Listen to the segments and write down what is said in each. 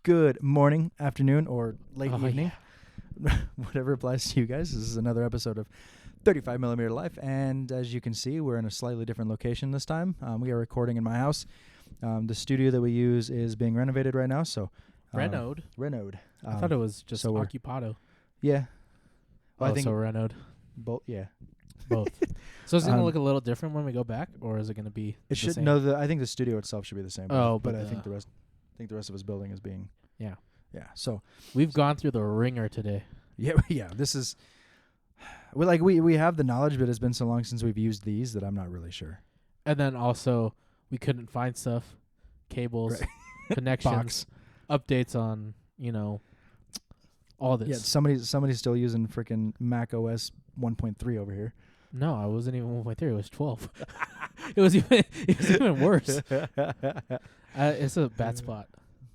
Good morning, afternoon, or late evening. Yeah. Whatever applies to you guys. This is another episode of 35mm Life, and as you can see, we're in a slightly different location this time. We are recording in my house. The studio that we use is being renovated right now, so... Renode? I I thought it was just so Occupado. Yeah. Well, Oh, I think so Renode. both, yeah. Both. So it's going to look a little different when we go back, or is it going to be It the should... same? No, I think the studio itself should be the same. Oh, but I but think the rest of his building is being... Yeah. Yeah, so... We've gone through the ringer today. Yeah, this is... We have the knowledge, but it's been so long since we've used these that I'm not really sure. And then also, we couldn't find stuff, cables, Right. connections, updates on, all this. Yeah, somebody's still using freaking Mac OS 1.3 over here. No, I wasn't even 1.3. It was 12. it was even worse. It's a bad spot.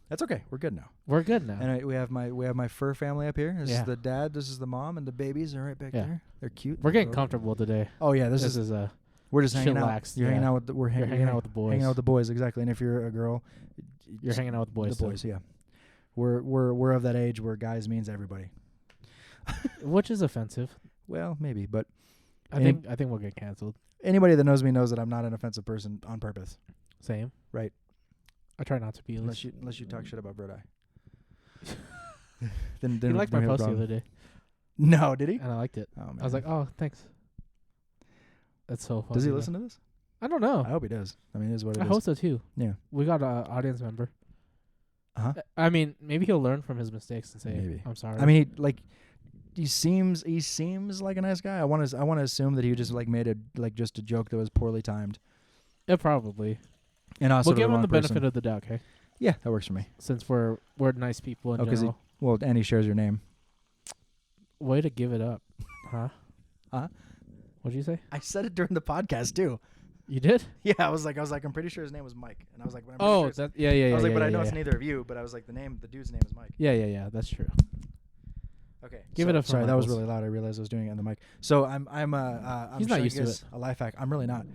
That's okay. We're good now. We're good now. And we have my fur family up here. This is Yeah. the dad. This is the mom, and the babies are right back Yeah. there. They're cute. We're getting They're comfortable today. Oh yeah, this This is is we're just hanging chillaxed, out. You're hanging yeah. out with the, we're You're hanging out with the boys. Hanging out with the boys, exactly. And if you're a girl, You're hanging out with the boys. The boys, yeah. We're of that age where guys means everybody. Which is offensive. Well, maybe, but I think we'll get canceled. anybody that knows me knows that I'm not an offensive person on purpose. Same. Right. I try not to be. Unless you talk shit about Vero. then He liked my we have a post the problem. other day, No, did he? and I liked it. Oh man. I was like, oh, thanks. That's so funny. does he though. listen to this? I don't know. I hope he does. I mean, it is what it I is. hope so too. Yeah. We got an audience member. Uh-huh. I mean, maybe he'll learn from his mistakes and say, Maybe. "I'm sorry." I mean, he seems like a nice guy. I want to assume that he just made just a joke that was poorly timed. yeah, probably. And also We'll give him the person. benefit of the doubt, okay? Yeah, that works for me. Since we're nice people in Oh, 'cause general. Well, and he shares your name. Way to give it up, huh? Huh? What'd you say? I said it during the podcast too. You did? Yeah, I was like, I'm pretty sure his name was Mike, and I was like, but I'm pretty Oh, sure it's- that yeah. I was like, yeah, but I yeah, know yeah. it's neither of you. But I was like, the dude's name is Mike. Yeah. That's true. Okay, Give it up for Sorry, that was Michaels. really loud. I realized I was doing it on the mic. So I'm He's not showing used you to guys a life hack. I'm really not.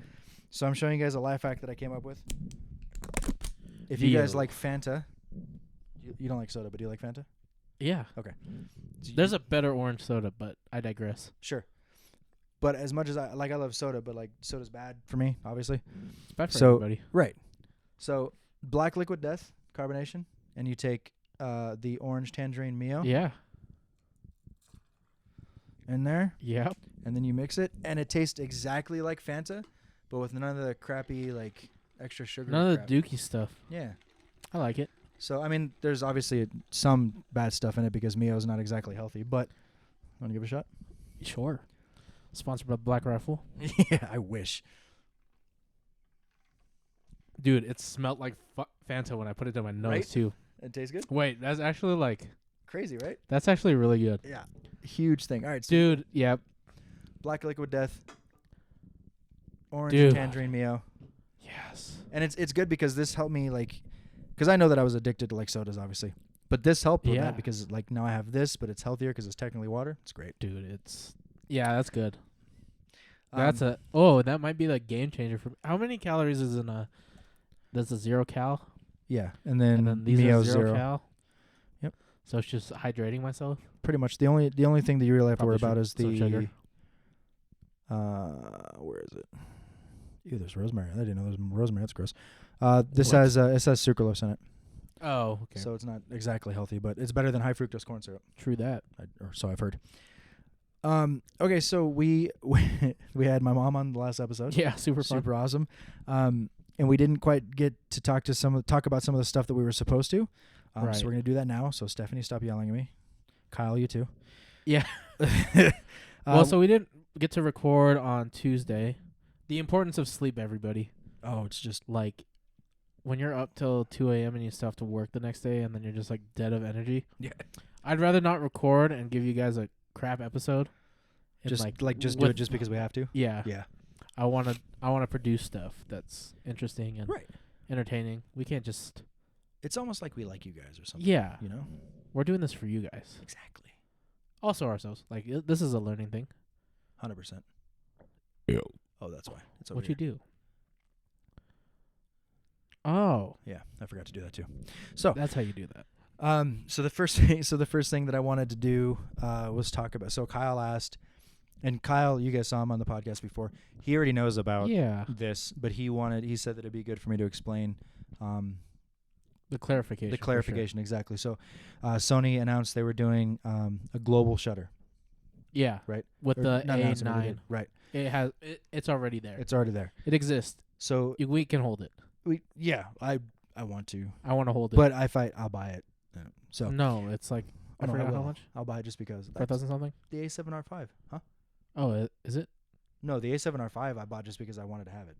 So I'm showing you guys a life hack that I came up with. If you guys Vero. like Fanta, you don't like soda, but do you like Fanta? Yeah. Okay. There's a better orange soda, but I digress. Sure. But as much as I love soda, but soda's bad for me, obviously. It's bad for So- everybody. Right. So black liquid death carbonation, and you take the orange tangerine Mio Yeah. in there, Yep. and then you mix it, and it tastes exactly like Fanta, but with none of the crappy extra sugar. None of crap. the dookie stuff. Yeah. I like it. So I mean, there's obviously some bad stuff in it because Mio's not exactly healthy, but want to give it a shot? Sure. Sponsored by Black Rifle. Yeah, I wish. Dude, it smelled like Fanta when I put it in my nose, Right? too. It tastes good. Wait, that's actually Crazy, right? that's actually really good. Yeah. Huge thing. All right, so Dude, yep. black liquid death, orange Dude. and tangerine Mio. Yes. And it's good because this helped me because I know that I was addicted to sodas, obviously. But this helped with Yeah. that because now I have this, but it's healthier because it's technically water. It's great. Dude, that's good. That might be the game changer for me. How many calories is in that's a 0 cal? Yeah, and then these Mio's are 0 cal? Yep. So it's just hydrating myself? Pretty much the only thing that you really have to worry Probably about is some the sugar. Where is it? Ew, there's rosemary. I didn't know there's rosemary. That's gross. This What? has it says sucralose in it, Oh, okay. so it's not exactly healthy, but it's better than high fructose corn syrup. True that. Or so I've heard. Okay, so we had my mom on the last episode. Yeah, super fun. Super awesome. And we didn't quite get to talk about some of the stuff that we were supposed to. Right. So we're gonna do that now. So Stephanie, stop yelling at me. Kyle, you too. Yeah. Well, so we didn't get to record on Tuesday. The importance of sleep, everybody. it's just When you're up till 2 a.m. and you still have to work the next day and then you're just dead of energy. Yeah. I'd rather not record and give you guys a crap episode. And just do it just because we have to. Yeah. Yeah. I want to produce stuff that's interesting and Right. entertaining. We can't just... It's almost like we like you guys or something. Yeah. You know? We're doing this for you guys. Exactly. Also ourselves. This is a learning thing. 100%. Oh, that's why. It's over What here. you do? Oh. Yeah, I forgot to do that too. So That's how you do that. So the first thing that I wanted to do was talk about. So Kyle asked, and Kyle, you guys saw him on the podcast before. He already knows about this, but he said that it'd be good for me to explain the clarification. The clarification, exactly. So Sony announced they were doing a global shutter. Yeah. Right. With the A9. Right. It's already there. It's already there. It exists. So we can hold it. I want to. I want to hold it. But I'll buy it. So no, it's like I forgot how much. I'll buy it just because. 4,000 something. The A7R5, huh? Oh, is it? No, the A7R5 I bought just because I wanted to have it.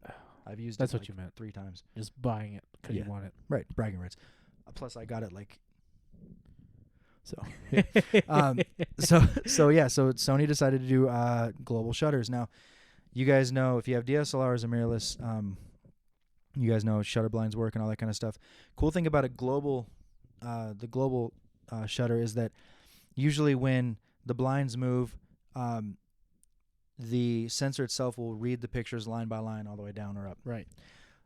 I've used That's it what you meant. 3 times. Just buying it because you want it. Right, bragging rights. Plus, I got it like. So, so Sony decided to do global shutters. Now, you guys know if you have DSLRs or mirrorless, you guys know shutter blinds work and all that kind of stuff. Cool thing about the global shutter is that usually when the blinds move, the sensor itself will read the pictures line by line all the way down or up. Right.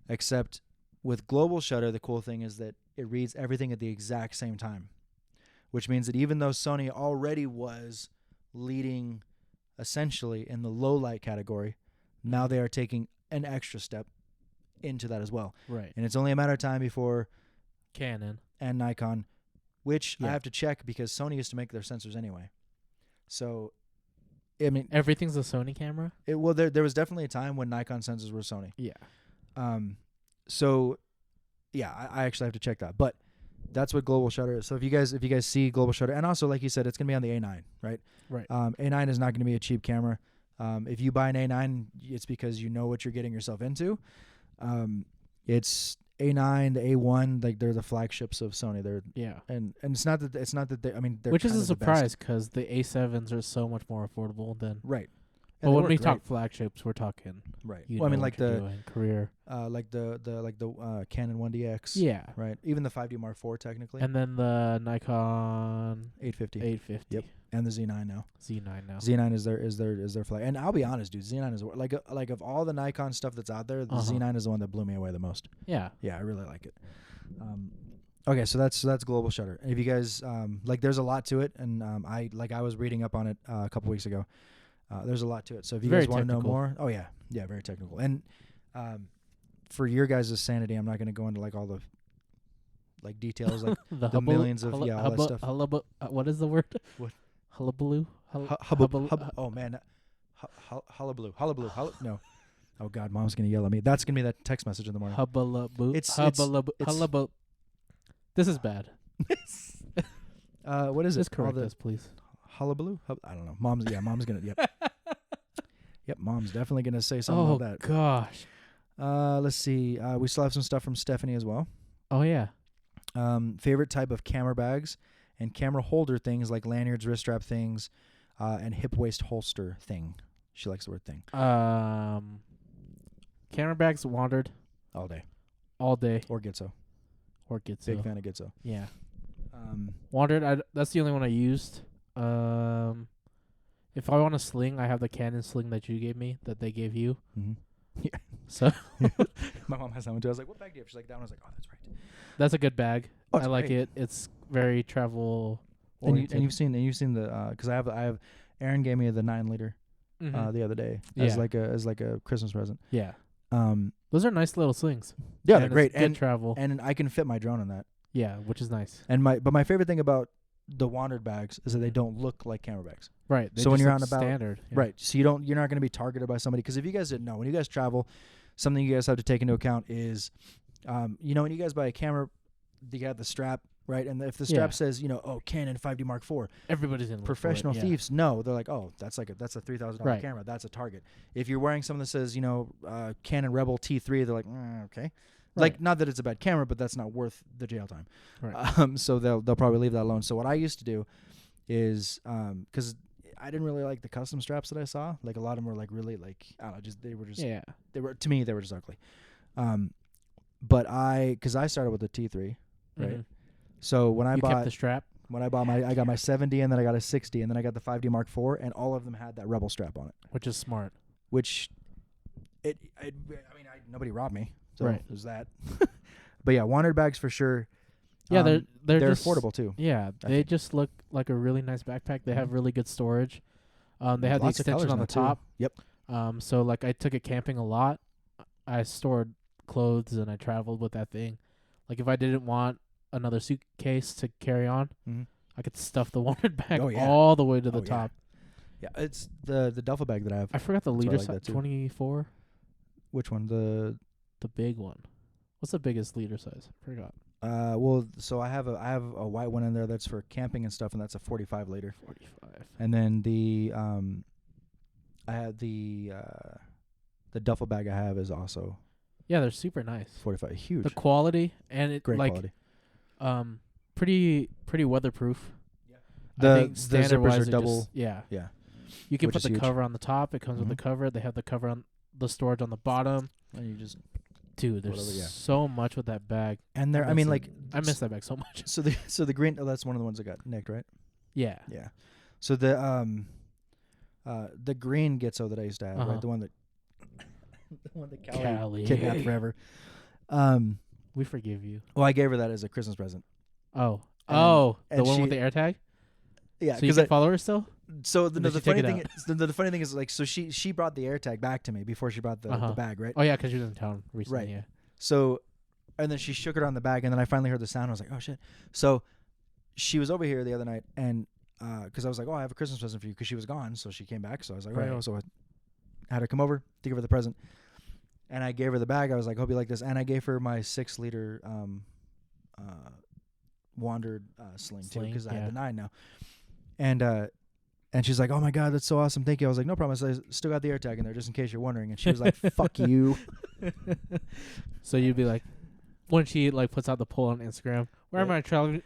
Except with global shutter, the cool thing is that it reads everything at the exact same time, which means that even though Sony already was leading essentially in the low light category, now they are taking an extra step into that as well. Right. And it's only a matter of time before Canon and Nikon, which I have to check because Sony used to make their sensors anyway. So, I mean, everything's a Sony camera. There was definitely a time when Nikon sensors were Sony. Yeah. So, yeah, I actually have to check that, but that's what global shutter is. So if you guys see global shutter, and also like you said, it's gonna be on the A9, right? Right. A9 is not gonna be a cheap camera. If you buy an A9, it's because you know what you're getting yourself into. It's A9, the A1, like they're the flagships of Sony. And it's not that they. I mean, they're which is kind a of the best. surprise because the A7s are so much more affordable than right. But when we talk flagships, we're talking right. You well, I mean, know like what you're doing, career, like the Canon 1DX. Yeah. Right. Even the 5D Mark IV technically. And then the Nikon 850. Yep. And the Z9 now. Z9 is their flag. And I'll be honest, dude. Z9 is like of all the Nikon stuff that's out there, the Z9 is the one that blew me away the most. Yeah. Yeah, I really like it. Okay, so that's global shutter. If you guys there's a lot to it, and I was reading up on it a couple weeks ago. There's a lot to it. So if you guys want to know more, very technical. And for your guys' sanity, I'm not going to go into like all the details, like the millions of all that stuff. What is the word? What? Hullabaloo. Oh man, hullabaloo. No. Oh God, Mom's going to yell at me. That's going to be that text message in the morning. Hullabaloo. Hullabaloo. This is bad. What is it? Just correct us, please. Hullabaloo? I don't know. Mom's gonna. Yep. Yep. Mom's definitely gonna say something about that. Oh gosh. Let's see. We still have some stuff from Stephanie as well. Oh yeah. Favorite type of camera bags and camera holder things like lanyards, wrist strap things, and hip waist holster thing. She likes the word thing. Camera bags wandered all day. Or Gitzo. Big fan of Gitzo. Yeah. Wandered. That's the only one I used. If I want a sling, I have the Canon sling that you gave me, that they gave you. Mm-hmm. Yeah. So my mom has that one too. I was like, "What bag do you have?" She's like, "That one." I was like, "Oh, that's right." That's a good bag. Oh, I like great. it. It's very travel. And you've seen the because I have Aaron gave me the 9-liter the other day as like a Christmas present. Yeah. Those are nice little slings. Yeah, they're great. Good travel. And I can fit my drone in that. Yeah, which is nice. And my favorite thing about the wandered bags is that they don't look like camera bags. Right. So when you're on about standard. Yeah. Right. So you're not going to be targeted by somebody, because if you guys didn't know, when you guys travel, something you guys have to take into account is, when you guys buy a camera, you got the strap, right? And if the strap says, Canon 5D Mark IV, everybody's in. Professional thieves know. They're like, oh, that's a $3,000 camera. That's a target. If you're wearing something that says, Canon Rebel T3, they're like, okay. Right. Like, not that it's a bad camera, but that's not worth the jail time. Right. So they'll probably leave that alone. So what I used to do is, because I didn't really like the custom straps that I saw. Like, a lot of them were like really like, I don't know, to me they were just ugly. But because I started with the T3, right? Mm-hmm. So when I bought the strap. When I bought I got my 70, and then I got a 60, and then I got the 5D Mark IV, and all of them had that Rebel strap on it, which is smart. Which nobody robbed me. So there's that. But yeah, wandered bags for sure. Yeah, they're just affordable too. Yeah, I they think. just look like a really nice backpack. They have really good storage. They have the Lots of extension colors on now, the too. top. Yep. So like I took it camping a lot. I stored clothes and I traveled with that thing. Like if I didn't want another suitcase to carry on, Mm-hmm. I could stuff the wanted bag Oh, yeah. all the way to the Oh, yeah. top. Yeah, it's the duffel bag that I have. I forgot the That's why I liter like size. that too. 24. Which one? The The big one. What's the biggest liter size? Forgot. well, so I have a white one in there that's for camping and stuff, and that's a 45 liter. 45. And then I had the duffel bag I have is also Yeah, they're super nice. 45. Huge. The quality and it Great like quality. pretty weatherproof. I The think standard zippers wise are they're double. just- yeah. Yeah. You can Which put is the huge. cover on the top. It comes with the Mhm. cover. They have the cover on the storage on the bottom. And you just Dude, there's Whatever, yeah. so much with that bag. and there. I miss mean, it. like I miss that bag so much. So the green. Oh, that's one of the ones that got nicked, right? Yeah. Yeah. So the green Gitzo that I used to have, Uh-huh. right? The one that Callie. kidnapped forever. We forgive you. Well, I gave her that as a Christmas present. Oh. And- The and one with she- the air tag? Yeah, So you because can follow her still? so the, Or no, did the she take funny it thing out? is the funny thing is like so she brought the air tag back to me before she brought the Uh-huh. bag, right? Oh, yeah, 'cause she was in town recently. Right. Yeah. So, and then she shook it on the bag, and then I finally heard the sound. I was like, oh shit! So, she was over here the other night, and because I was like, oh, I have a Christmas present for you, because she was gone, so she came back. So I was like, Right. oh, so I had her come over to give her the present, and I gave her the bag. I was like, hope you like this, and I gave her my 6-liter wandered sling too, because I yeah. had the 9 now, and she's like, oh my god, that's so awesome, thank you. I was like, no problem. I still got the air tag in there, just in case you're wondering. And she was like, fuck you. So you'd be like, when she like puts out the poll on Instagram, where am Yeah. I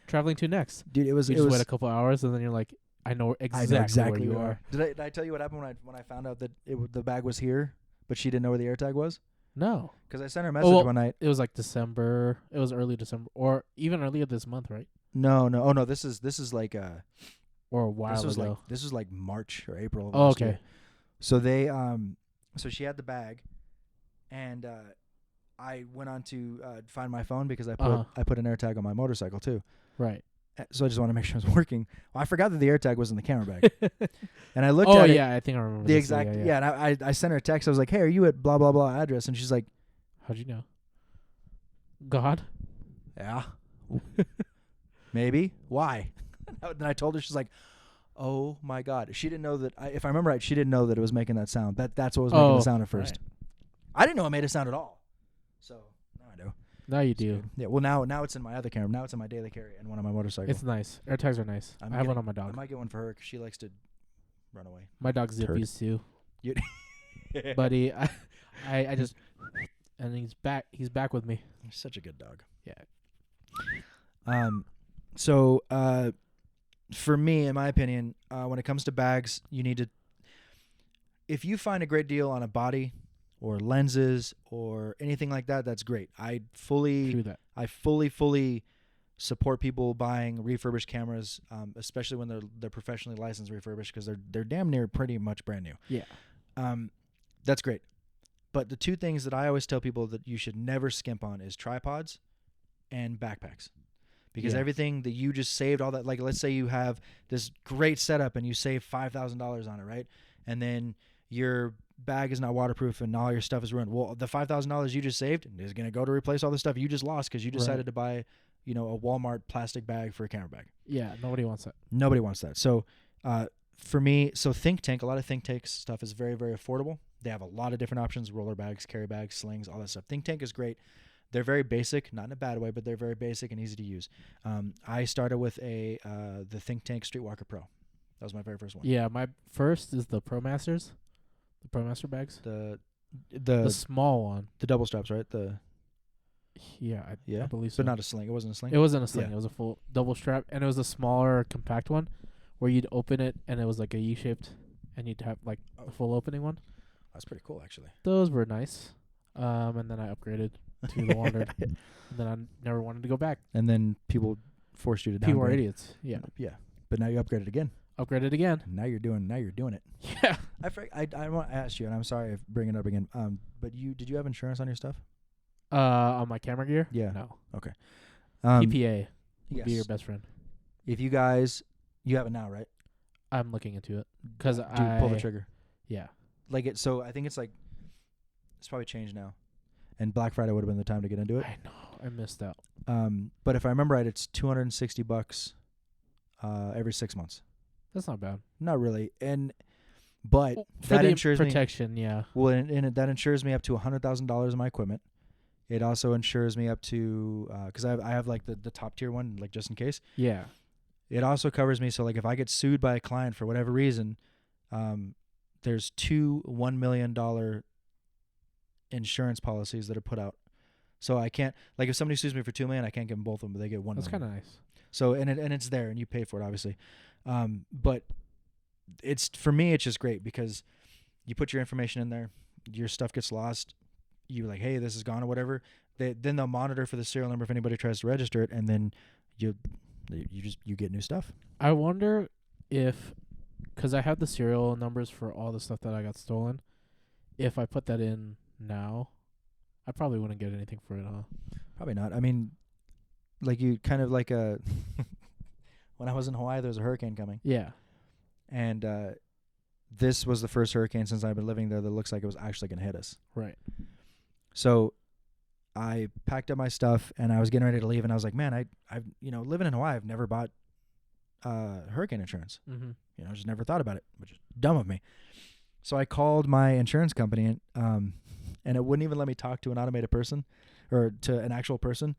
traveling to next? Dude, it was You just wait a couple hours and then you're like, I know exactly, where you are. Did I tell you what happened when I found out that the bag was here, but she didn't know where the air tag was? No, Because I sent her a message well, one night. it was like December. It was early December, or even earlier this month, right? No. Oh no, this is like Or a while ago. this was like March or April of Oh, last okay. year. So they so she had the bag, and I went on to find my phone because I put an air tag on my motorcycle too. Right. So I just want to make sure it's working. Well, I forgot that the air tag was in the camera bag, and I looked Oh at it. yeah, I think I remember The this, exact Yeah. and I sent her a text. I was like, "Hey, are you at blah blah blah address?" And she's like, How'd you know? God. "Yeah, maybe. Why?" Then I told her. She's like, "Oh my god." She didn't know that. If I remember right, she didn't know that it was making that sound. That's what was making the sound at first. Right. I didn't know it made a sound at all. So now I do. Now you It's do. good. Yeah. Well, now it's in my other camera. Now it's in my daily carry and one on my motorcycle. It's nice. Air tags are nice. I'm I have one getting- on my I dog. might get one for her because she likes to run away. My dog's Turd. Zippies too. You- Buddy, I just and he's back. He's back with me. You're such a good dog. Yeah. So for me, in my opinion, when it comes to bags, you need to, if you find a great deal on a body or lenses or anything like that, that's great. I True that. fully support people buying refurbished cameras, especially when they're professionally licensed refurbished, because they're damn near pretty much brand new. Yeah. That's great. But the two things that I always tell people that you should never skimp on is tripods and backpacks. Because Yeah. everything that you just saved, all that, like let's say you have this great setup and you save $5,000 on it, right? And then your bag is not waterproof and all your stuff is ruined. Well, the $5,000 you just saved is going to go to replace all the stuff you just lost because you decided Right. to buy, a Walmart plastic bag for a camera bag. Yeah. Nobody wants that. Nobody wants that. So for me, Think Tank, a lot of Think Tank stuff is very, very affordable. They have a lot of different options: roller bags, carry bags, slings, all that stuff. Think Tank is great. They're very basic, not in a bad way, but they're very basic and easy to use. I started with the Think Tank Streetwalker Pro. That was my very first one. Yeah. My first is the ProMasters, the ProMaster bags. The small one. the double straps, right? Yeah. Yeah, I believe so. but not a sling. It wasn't a sling. It wasn't a sling. Yeah. It was a full double strap, and it was a smaller, compact one, where you'd open it and it was like a U-shaped, and you'd have like a full opening one. That's pretty cool, actually. Those were nice. And then I upgraded to the Wandered, and then I never wanted to go back. And then people forced you to People are downgrade. idiots. Yeah. Yeah, but now you upgraded again. Upgraded again. Now you're doing it. Yeah. I want to ask you, and I'm sorry if bringing it up again. But did you have insurance on your stuff? On my camera gear. Yeah. No. Um, PPA. would be your best friend. If you have it now, right? I'm looking into it because Dude, pull the trigger. Yeah. So I think it's probably changed now, and Black Friday would have been the time to get into it. I know, I missed out. But if I remember right, it's $260 every 6 months. That's not bad. Not really, but For that the insures protection, me. yeah. Well, and that insures me up to $100,000 of my equipment. It also insures me up to because I have like the top tier one, like just in case. Yeah. It also covers me, so like if I get sued by a client for whatever reason, there's two $1 million insurance policies that are put out. So I can't, like, if somebody sues me for $2 million, I can't give them both of them, but they get $1 million. That's kind of nice. So and it's there, and you pay for it, obviously. But it's, for me, it's just great because you put your information in there, your stuff gets lost, you're like, hey, this is gone or whatever. Then they'll monitor for the serial number if anybody tries to register it, and then you get new stuff. I wonder if, because I have the serial numbers for all the stuff that I got stolen, if I put that in now, I probably wouldn't get anything for it, huh? Probably not. I mean, like you kind of like when I was in Hawaii, there was a hurricane coming. Yeah. And this was the first hurricane since I've been living there that looks like it was actually going to hit us. Right. So I packed up my stuff and I was getting ready to leave, and I was like, man, I've living in Hawaii, I've never bought hurricane insurance. Mm-hmm. I just never thought about it, which is dumb of me. So I called my insurance company, and it wouldn't even let me talk to an automated person or to an actual person.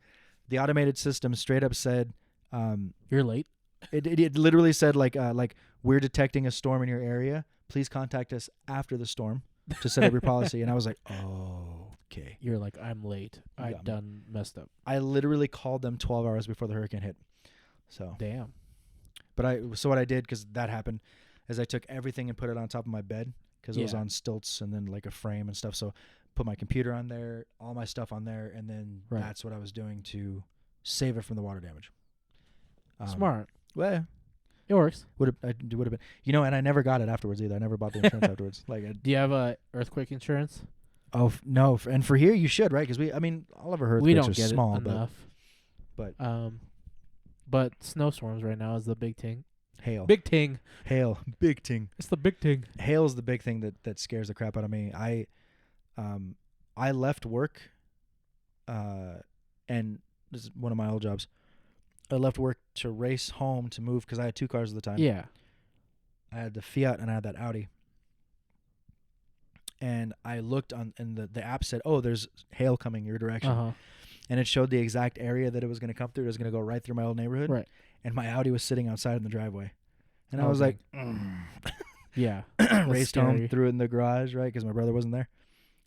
The automated system straight up said, "You're late." It literally said like we're detecting a storm in your area. Please contact us after the storm to set up your policy. And I was like, oh, okay. You're like, I'm late. I done messed up. I literally called them 12 hours before the hurricane hit. So damn. But what I did, because that happened, is I took everything and put it on top of my bed because it was on stilts and then like a frame and stuff. So put my computer on there, all my stuff on there, and then that's what I was doing to save it from the water damage. Smart. Well, it works. Would have been, and I never got it afterwards either. I never bought the insurance afterwards. Do you have earthquake insurance? Oh no! And for here, you should, right? Because all of our earthquakes are small, enough. But snowstorms right now is the big thing. Hail. Big ting. Hail. Big ting. It's the big ting. Hail is the big thing that scares the crap out of me. I left work, and this is one of my old jobs. I left work to race home to move because I had two cars at the time. Yeah. I had the Fiat and I had that Audi. And I looked and the app said, oh, there's hail coming your direction. Uh-huh. And it showed the exact area that it was going to come through. It was going to go right through my old neighborhood. Right. And my Audi was sitting outside in the driveway. And I was like, yeah. Raced home, threw it in the garage, right? Because my brother wasn't there.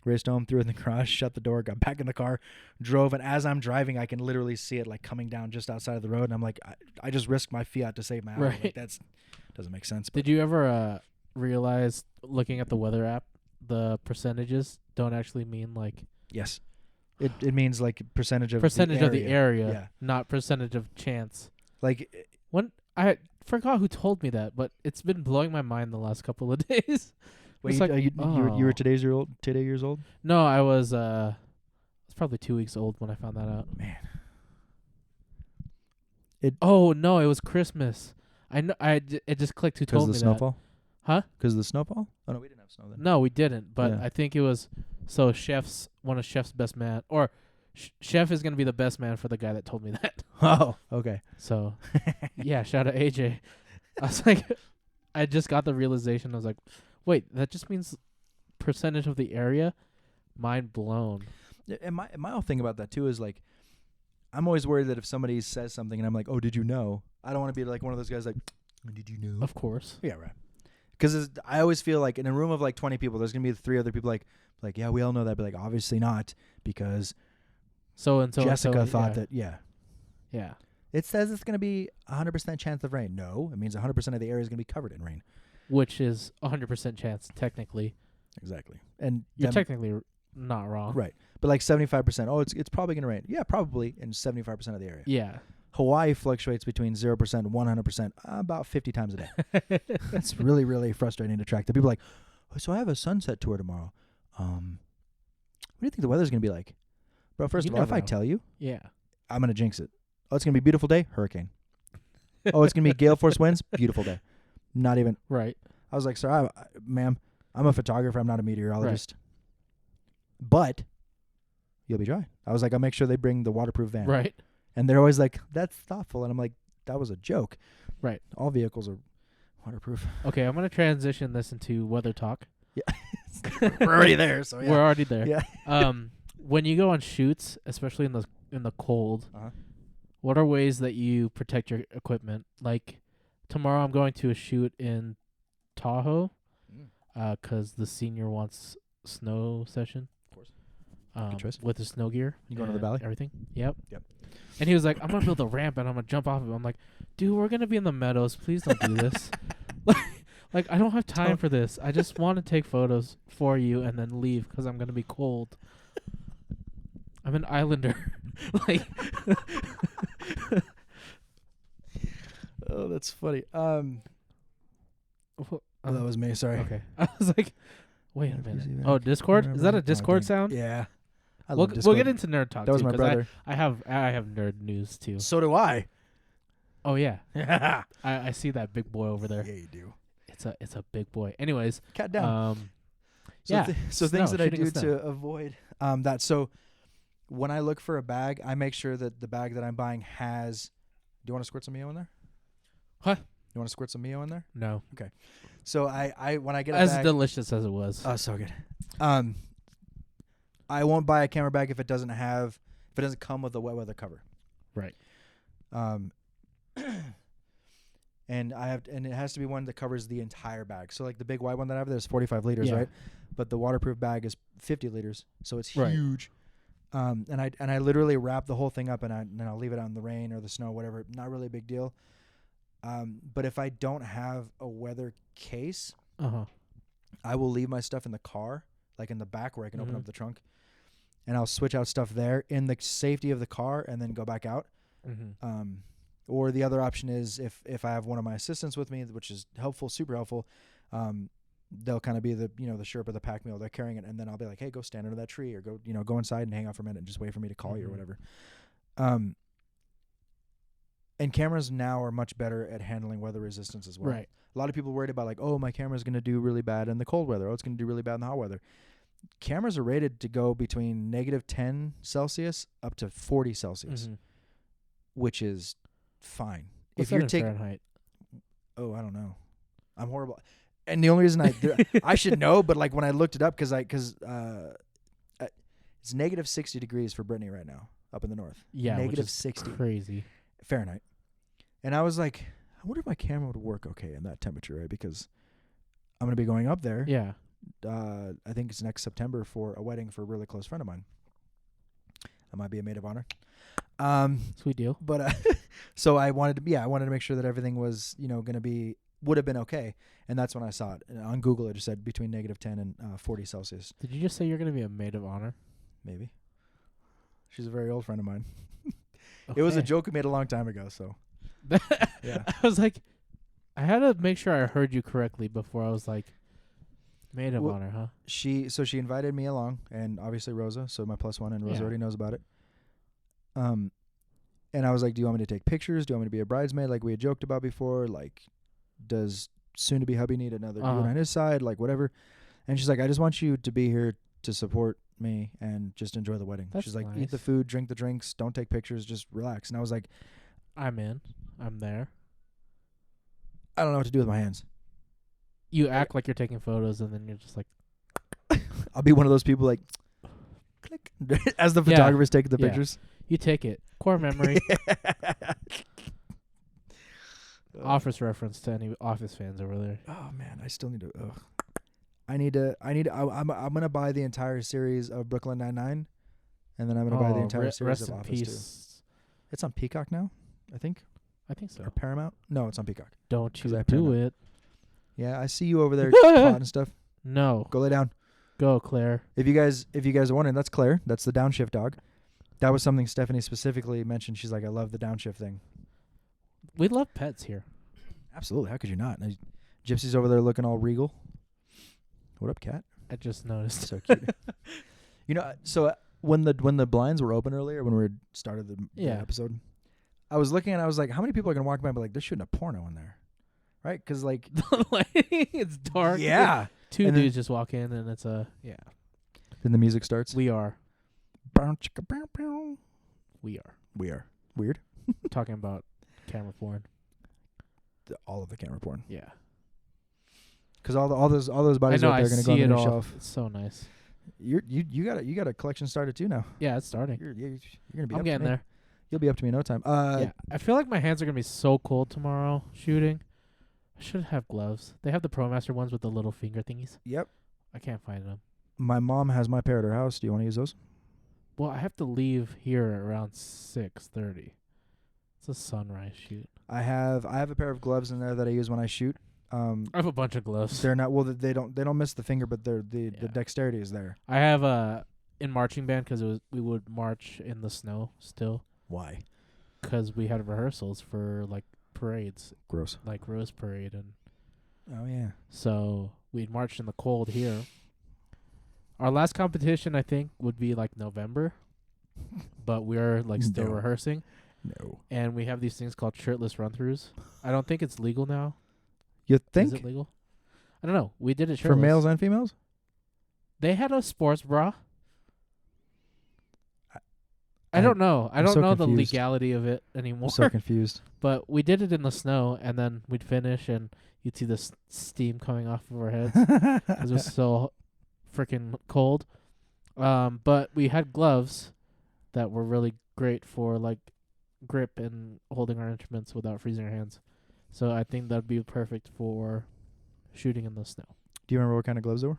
Raced home, threw it in the garage, shut the door, got back in the car, drove. And as I'm driving, I can literally see it like coming down just outside of the road. And I'm like, I just risked my Fiat to save my Audi. Right. Like, that's doesn't make sense. Did you ever realize, looking at the weather app, the percentages don't actually mean like... Yes. It means like percentage of the area, yeah. Not percentage of chance. Like... When I forgot who told me that, but it's been blowing my mind the last couple of days. Wait, you were today years old? No, I was probably 2 weeks old when I found that out. Man. Oh no, it was Christmas. I know. It just clicked. Who told me that? Because of the snowfall? Huh? Because of the snowfall? Oh no, we didn't have snow then. No, we didn't. But Yeah. I think it was. So one of Chef's best man, or Chef is gonna be the best man for the guy that told me that. Oh, okay. So, yeah, shout out AJ. I was like, I just got the realization. I was like, wait, that just means percentage of the area. Mind blown. And my whole thing about that too is like, I'm always worried that if somebody says something and I'm like, oh, did you know? I don't want to be like one of those guys like, did you know? Of course. Yeah, right. Because I always feel like in a room of like 20 people, there's gonna be 3 other people like, yeah, we all know that, but like obviously not because so and so Jessica thought that. Yeah. Yeah. It says it's gonna be 100% chance of rain. No, it means 100% of the area is gonna be covered in rain. Which is 100% chance technically. Exactly. And you're technically not wrong. Right. But like 75%. Oh, it's probably gonna rain. Yeah, probably in 75% of the area. Yeah. Hawaii fluctuates between 0% and 100% about 50 times a day. It's really, really frustrating to track. The people are like, oh, so I have a sunset tour tomorrow. What do you think the weather's going to be like? Bro, first of all, if I tell you, yeah, I'm going to jinx it. Oh, it's gonna be a beautiful day. Hurricane. Oh, it's gonna be gale force winds. Beautiful day. Not even. Right. I was like, sir, ma'am, I'm a photographer. I'm not a meteorologist. But you'll be dry. I was like, I'll make sure they bring the waterproof van. Right. And they're always like, that's thoughtful. And I'm like, that was a joke. Right. All vehicles are waterproof. Okay, I'm gonna transition this into weather talk. Yeah. We're already there, so yeah. We're already there. Yeah. When you go on shoots, especially in the cold, what are ways that you protect your equipment? Like tomorrow, I'm going to a shoot in Tahoe, 'cause the senior wants snow session. Of course. Good choice. With the snow gear. You going to the valley? Everything. Yep. Yep. And he was like, I'm gonna build a ramp and I'm gonna jump off of it. I'm like, dude, we're gonna be in the meadows. Please don't do this. Like, I don't have time for this. I just want to take photos for you and then leave 'cause I'm gonna be cold. I'm an islander. Like, oh, that's funny. That was me. Sorry. Okay. I was like, wait a minute. Oh, Discord? Is that a Discord sound? Yeah. We'll get into nerd talk. That was too, my brother. I have nerd news too. So do I. Oh yeah. Yeah. I see that big boy over there. Yeah, you do. It's a big boy. Anyways, Cat down. So things that I shooting do at snow. to avoid that. So when I look for a bag, I make sure that the bag that I'm buying has. Do you want to squirt some Mio in there? What? You want to squirt some Mio in there? No. So I when I get a As bag, delicious as it was. oh, so good. I won't buy a camera bag if it doesn't come with a wet weather cover. Right. And it has to be one that covers the entire bag. So like the big white one that I have, there's 45 liters, right? But the waterproof bag is 50 liters, so it's huge. And I literally wrap the whole thing up and then I'll leave it out in the rain or the snow, whatever. Not really a big deal. But if I don't have a weather case, I will leave my stuff in the car, like in the back where I can open up the trunk, and I'll switch out stuff there in the safety of the car and then go back out. Or the other option is if I have one of my assistants with me, which is helpful, super helpful, they'll kind of be the Sherpa, the pack mule. They're carrying it, and then I'll be like, hey, go stand under that tree or go inside and hang out for a minute and just wait for me to call you or whatever. And cameras now are much better at handling weather resistance as well. Right. A lot of people worried about like, oh, my camera's going to do really bad in the cold weather. Oh, it's going to do really bad in the hot weather. Cameras are rated to go between -10 Celsius up to 40 Celsius, which is fine. What's that in Fahrenheit? Oh, I don't know. I'm horrible. And the only reason I should know, but like when I looked it up, because it's -60 degrees for Brittany right now up in the north. Yeah, -60 crazy Fahrenheit. And I was like, I wonder if my camera would work okay in that temperature, right? Because I'm going to be going up there. Yeah. I think it's next September for a wedding for a really close friend of mine. I might be a maid of honor. Sweet deal. But so I wanted to make sure that everything was, would have been okay. And that's when I saw it. And on Google, it just said between -10 and 40 Celsius. Did you just say you're going to be a maid of honor? Maybe. She's a very old friend of mine. It was a joke we made a long time ago, so. Yeah. I was like, I had to make sure I heard you correctly before I was like, maid of honor, huh? She invited me along, and obviously Rosa, so my +1, and Rosa already knows about it. And I was like, do you want me to take pictures? Do you want me to be a bridesmaid like we had joked about before? Like, does soon-to-be hubby need another dude on his side? Like, whatever. And she's like, I just want you to be here to support me and just enjoy the wedding. That's she's like, nice. Eat the food, drink the drinks, don't take pictures, just relax. And I was like, I'm in. I'm there. I don't know what to do with my hands. You act like you're taking photos, and then you're just like... I'll be one of those people like, click, as the photographer's taking the pictures. You take it. Core memory. Office reference to any Office fans over there. Oh, man, I still need to... I'm going to buy the entire series of Brooklyn Nine-Nine, and then I'm going to buy the entire series of Office, too. It's on Peacock now, I think. I think so. Or Paramount? No, it's on Peacock. Don't you do it. Yeah, I see you over there plotting stuff. No. Go lay down. Go, Claire. If you guys are wondering, that's Claire. That's the downshift dog. That was something Stephanie specifically mentioned. She's like, I love the downshift thing. We love pets here. Absolutely. How could you not? And Gypsy's over there looking all regal. What up, cat? I just noticed. So cute. So when the blinds were open earlier, when we started the episode, I was looking and I was like, how many people are gonna walk by and be like, they're shooting a porno in there, right? Because like, Like, it's dark. yeah. Two And then- dudes just walk in and it's yeah. Then the music starts. We are We are weird. talking about camera porn. All of the camera porn. Yeah. Because all those bodies I know. out I there are gonna go see on it the all. shelf. It's so nice. You got a collection started too now. Yeah, it's starting. You're gonna be. I'm up getting to me. there. You'll be up to me in no time. Yeah, I feel like my hands are gonna be so cold tomorrow shooting. I should have gloves. They have the ProMaster ones with the little finger thingies. Yep. I can't find them. My mom has my pair at her house. Do you want to use those? Well, I have to leave here around 6:30. It's a sunrise shoot. I have a pair of gloves in there that I use when I shoot. I have a bunch of gloves. They're not they don't miss the finger, but the Yeah. dexterity is there. I have in marching band because we would march in the snow still Why? because we had rehearsals for like parades, Gross. like Rose Parade, and Oh yeah. so we'd march in the cold here. Our last competition I think would be like November, but we're like still No. rehearsing, No. and we have these things called shirtless run-throughs. I don't think it's legal now. You Is think it legal? I don't know. We did it for shirtless. males and females? They had a sports bra. I I- don't know. I I'm don't so know the confused. legality of it I'm anymore. so confused. But we did it in the snow, and then we'd finish, and you'd see the steam coming off of our heads because it was so freaking cold. But we had gloves that were really great for like grip and holding our instruments without freezing our hands. So I think that'd be perfect for shooting in the snow. Do you remember what kind of gloves they were?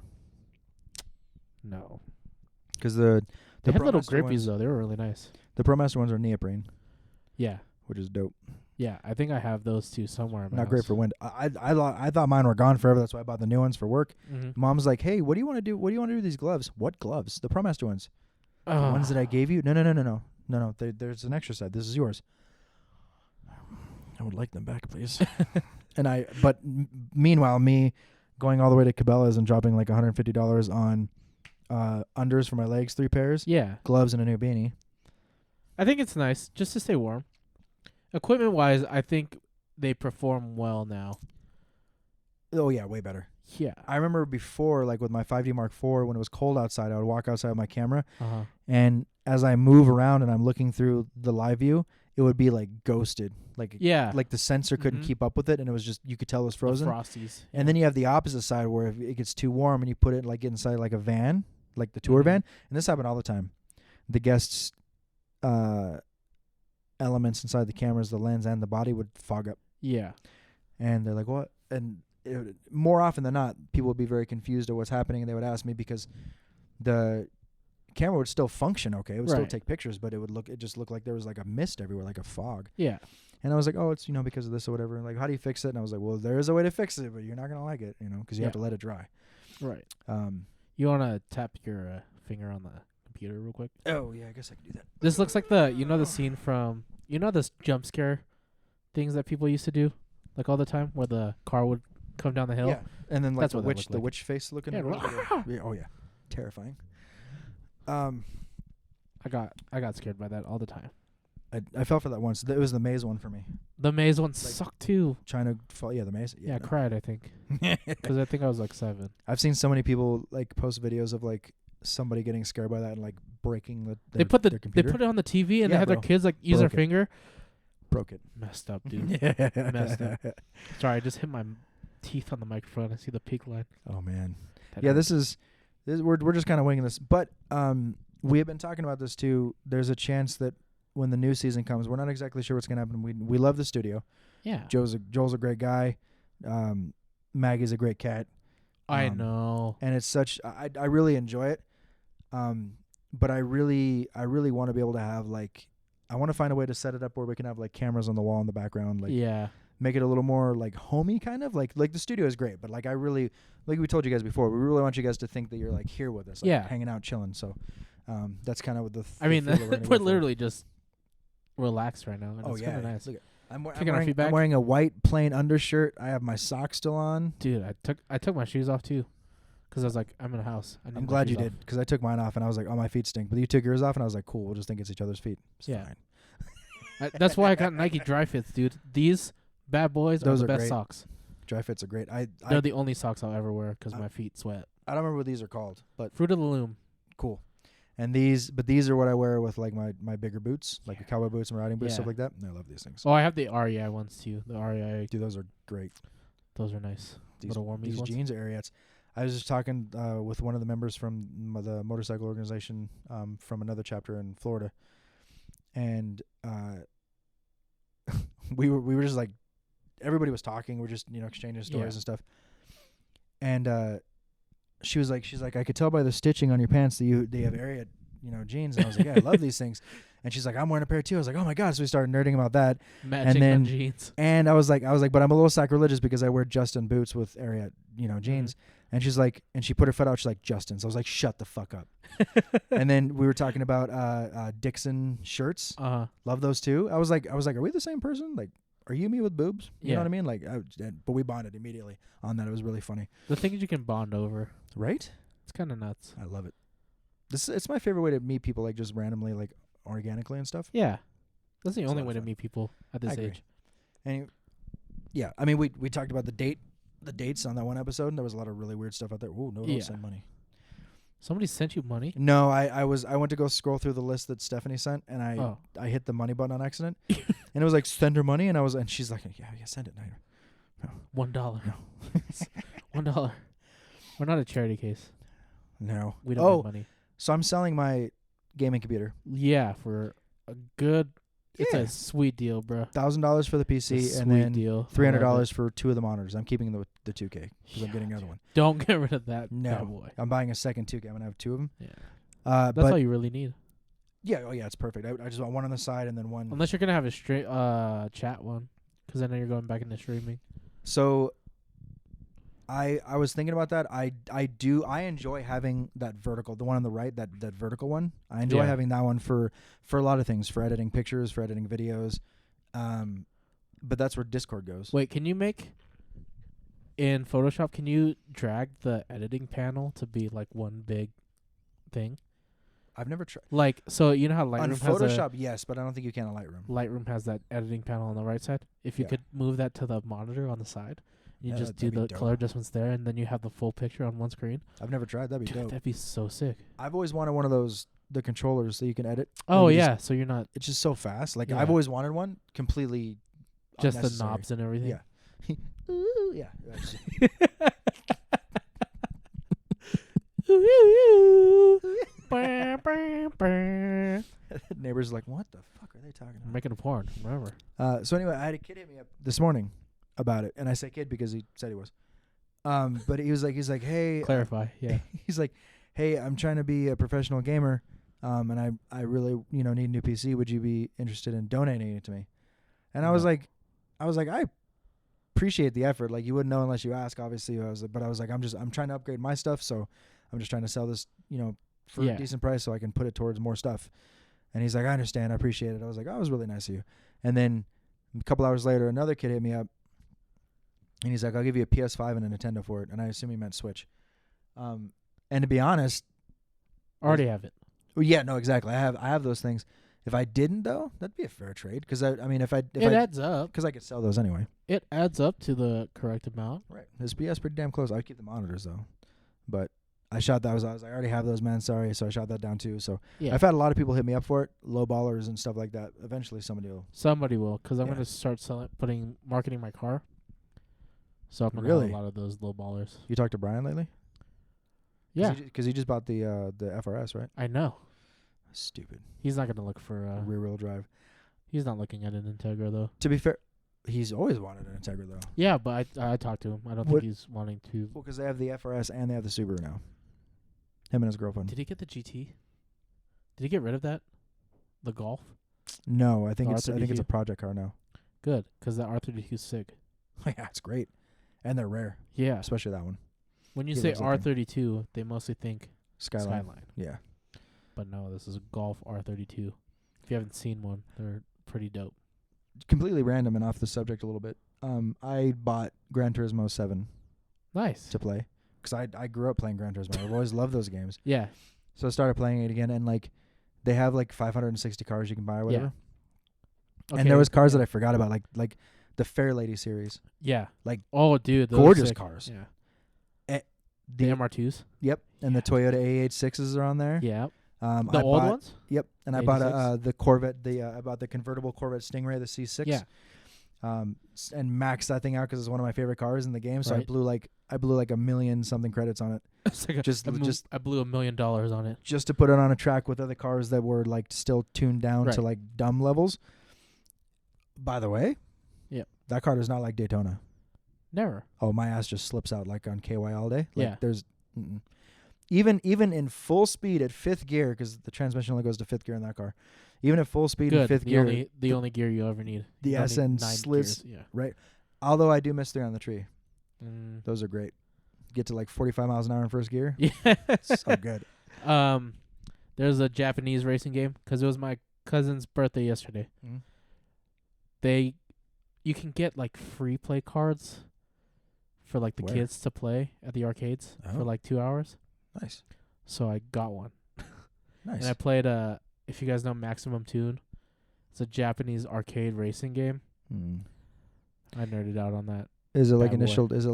No, Because the they had little ProMaster grippies ones, though. They were really nice. the ProMaster ones are neoprene, Yeah, which is dope. yeah. I think I have those too somewhere. In my Not great house. for wind. I thought mine were gone forever. That's why I bought the new ones for work. Mm-hmm. Mom's like, hey, what do you want to do? What do you want to do with these gloves? What gloves? The ProMaster ones. The ones that I gave you? No. There's an extra set. This is yours. I would like them back, please. But meanwhile, me going all the way to Cabela's and dropping like $150 on unders for my legs, 3 pairs, Yeah, gloves, and a new beanie. I think it's nice just to stay warm. Equipment wise, I think they perform well now. Oh yeah, way better. Yeah. I remember before, like with my 5D Mark IV, when it was cold outside, I would walk outside with my camera, Uh-huh. and as I move around and I'm looking through the live view, it would be like ghosted, like Yeah. like the sensor couldn't Mhm. keep up with it, and it was just you could tell it was The frozen. Frosties. And then you have the opposite side where if it gets too warm and you put it like inside like a van, like the tour Mhm. van, and this happened all the time. The guests' elements inside the cameras, the lens and the body would fog up, Yeah. and they're like, "What?" And more often than not, people would be very confused at what's happening, and they would ask me because the camera would still function okay, it would still Right. take pictures, but it just looked like there was like a mist everywhere, like a fog. Yeah. And I was like, oh, it's because of this or whatever. Like, how do you fix it? And I was like, well, there is a way to fix it, but you're not gonna like it, because you have Yeah. to let it dry. Right. Um. You want to tap your finger on the computer real quick? Oh yeah, I guess I could do that. This looks like the scene from this jump scare things that people used to do like all the time where the car would come down the hill. Yeah, and then like That's what that the looked witch like. face looking. Yeah, Yeah, oh yeah, terrifying. I got scared by that all the time. I fell for that once. It was the maze one for me. The maze one sucked too. Trying to fall. Yeah, the maze. Yeah, I no. cried, I think. Because I think I was like 7. I've seen so many people like post videos of like somebody getting scared by that and like breaking They put their they computer. put it on the TV and they Yeah, had their bro. kids like use their Broke it. finger. broke it. Messed up, dude. Messed up. Sorry, I just hit my teeth on the microphone. I see the peak line. Oh man. That Yeah, hurt. this is we're just kind of winging this, but we have been talking about this too. There's a chance that when the new season comes, we're not exactly sure what's gonna happen. We love the studio. Yeah. Joel's a great guy. Maggie's a great cat. I know. And it's such I really enjoy it. But I really want to be able to have like I want to find a way to set it up where we can have like cameras on the wall in the background, like Yeah. make it a little more like homey kind of like the studio is great, but like I really like we told you guys before, we really want you guys to think that you're like here with us, like Yeah. hanging out, chilling. So that's kind of what the I mean, feel that we're gonna we're go for. literally just relaxed right now. And Oh it's yeah, kind of nice. Look at, I'm Kicking our wearing, feet back. I'm wearing a white plain undershirt. I have my socks still on. Dude, I took my shoes off too. Because I was like, I'm in a house. I need I'm my glad you shoes did off. because I took mine off and I was like, oh, my feet stink. But you took yours off and I was like, cool, we'll just think it's each other's feet. It's Yeah. fine. That's why I got Nike Dry Fits, dude. These bad boys Those are are the best great. socks. Dry Fits are great. They're the only socks I'll ever wear because my feet sweat. I don't remember what these are called, but Fruit of the Loom. cool. And these are what I wear with like my bigger boots, like the cowboy boots and riding boots, stuff like that. And I love these things. Oh, I have the REI ones too. The REI. Dude, those are great. Those are nice. These ones. jeans are Ariats. I was just talking with one of the members from the motorcycle organization from another chapter in Florida, and we were just like, everybody was talking. We're just exchanging stories and stuff, and she's like, I could tell by the stitching on your pants that they have Ariat jeans, and I was like, yeah, I love these things. And she's like, I'm wearing a pair too. I was like, oh my god! So we started nerding about that. Matching on jeans. And I was like, but I'm a little sacrilegious because I wear Justin boots with Ariat, jeans. Mm-hmm. And she's like, and she put her foot out. She's like, Justin. So I was like, shut the fuck up. And then we were talking about Dixon shirts. Love those too. I was like, are we the same person? Like, are you me with boobs? You know what I mean? Like, but we bonded immediately on that. It was really funny. The things you can bond over, right? It's kind of nuts. I love it. It's my favorite way to meet people, like just randomly, like organically and stuff. Yeah, that's the only way to meet people at this age. And yeah, I mean, we talked about the dates on that one episode, and there was a lot of really weird stuff out there. Ooh, no, don't send money. Somebody sent you money? No, I went to go scroll through the list that Stephanie sent, and I hit the money button on accident, and it was like, send her money, and she's like, yeah, send it. No. $1. No. $1. We're not a charity case. No. We don't have money. So I'm selling my gaming computer. Yeah, for a good. It's a sweet deal, bro. $1,000 for the PC, and then $300 for 2 of the monitors. I'm keeping the 2K because I'm getting another one. Don't get rid of that. No, bad boy. I'm buying a second 2K. I'm gonna have 2 of them. Yeah, that's all you really need. Yeah, it's perfect. I just want one on the side and then one. Unless you're gonna have a straight chat one, because I know you're going back into streaming. So I was thinking about that. I enjoy having that vertical, the one on the right, that vertical one. I enjoy having that one for a lot of things, for editing pictures, for editing videos. But that's where Discord goes. Wait, can you make in Photoshop? Can you drag the editing panel to be like one big thing? I've never tried. Like, so you know how Lightroom has Photoshop, yes, but I don't think you can on Lightroom. Lightroom has that editing panel on the right side. If you could move that to the monitor on the side. You just do the color adjustments there, and then you have the full picture on one screen. I've never tried. That'd be dope. That'd be so sick. I've always wanted one of those, the controllers that you can edit. Oh, yeah. So you're not... It's just so fast. Like, I've always wanted one completely just the knobs and everything? Yeah. Ooh, yeah. Neighbors are like, what the fuck are they talking about? Making a porn, remember. So anyway, I had a kid hit me up this morning about it, and I say kid because he said he was. But he's like, hey. Clarify, yeah. He's like, hey, I'm trying to be a professional gamer, and I really need a new PC. Would you be interested in donating it to me? And I was like, I appreciate the effort. Like, you wouldn't know unless you ask, obviously. But I was like, I'm trying to upgrade my stuff, so I'm just trying to sell this, for a decent price so I can put it towards more stuff. And he's like, I understand, I appreciate it. I was like, oh, it was really nice of you. And then a couple hours later, another kid hit me up, and he's like, I'll give you a PS5 and a Nintendo for it. And I assume he meant Switch. And to be honest, I already have it. Well, yeah, no, exactly. I have those things. If I didn't, though, that'd be a fair trade. Because it adds up. Because I could sell those anyway. It adds up to the correct amount. Right. This PS pretty damn close. I'd keep the monitors though, but I shot that. I was like, I already have those, man. Sorry. So I shot that down too. So I've had a lot of people hit me up for it, low ballers and stuff like that. Eventually, somebody will. Because I'm gonna start marketing my car. So I'm gonna have a lot of those low ballers. You talked to Brian lately? Yeah, because he just bought the FRS, right? I know. Stupid. He's not gonna look for rear-wheel drive. He's not looking at an Integra though. To be fair, he's always wanted an Integra though. Yeah, but I talked to him. I don't think he's wanting to. Well, because they have the FRS and they have the Subaru now. Him and his girlfriend. Did he get the GT? Did he get rid of that? The Golf? No, I think it's a project car now. Good, because the R32 is sick. Yeah, it's great, and they're rare. Yeah, especially that one. When you say R32, they mostly think Skyline. Yeah. But no, this is a Golf R32. If you haven't seen one, they're pretty dope. Completely random and off the subject a little bit. I bought Gran Turismo 7. Nice. To play. Because I grew up playing Gran Turismo. I've always loved those games. Yeah. So I started playing it again, and like they have like 560 cars you can buy or whatever. And there was cars that I forgot about, like the Fair Lady series. Yeah. Like, oh, dude, those gorgeous sick. cars. Yeah. The MR2s. Yep, and the Toyota AH6s are on there. Yeah. The old ones. Yep, and I bought the Corvette. I bought the convertible Corvette Stingray, the C6. Yeah. And maxed that thing out because it's one of my favorite cars in the game. So Right. I blew like $1 million something credits on it. It's like I blew $1 million on it just to put it on a track with other cars that were like still tuned down to like dumb levels. By the way, that car does not like Daytona. Never. Oh, my ass just slips out like on KY all day. Like there's even in full speed at fifth gear, because the transmission only goes to fifth gear in that car. Even at full speed in fifth gear, the only gear you ever need. The SN slits. Right. Although I do miss 3 on the tree. Those are great. Get to like 45 miles an hour in first gear. Yeah. So good. There's a Japanese racing game because it was my cousin's birthday yesterday. You can get like free play cards for like the kids to play at the arcades for like 2 hours. Nice. So I got one. Nice. And I played if you guys know Maximum Tune, it's a Japanese arcade racing game. I nerded out on that. Is it like initial D? It's D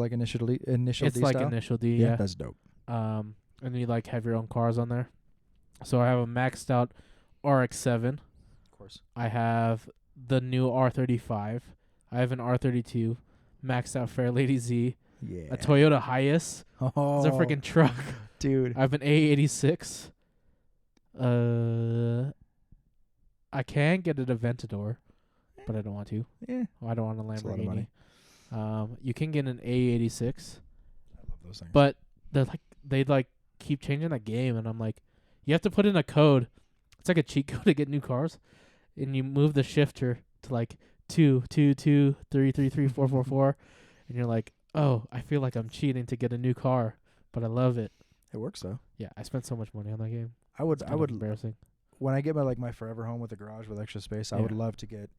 like style? initial D. Yeah, that's dope. And you like have your own cars on there. So I have a maxed out RX-7. Of course. I have the new R35. I have an R32, maxed out Fairlady Z. Yeah. A Toyota Hiace. Oh, it's a freaking truck, dude. I have an A86. I can get an Aventador, but I don't want to. Yeah. I don't want a Lamborghini. That's a lot of money. You can get an A86. I love those things. But they keep changing the game, and I'm like, you have to put in a code. It's like a cheat code to get new cars, and you move the shifter to like 2 2 2 3 3 3 4 4 4, and you're like, oh, I feel like I'm cheating to get a new car, but I love it. It works though. Yeah, I spent so much money on that game. I would embarrassing. When I get my forever home with a garage with extra space, I would love to get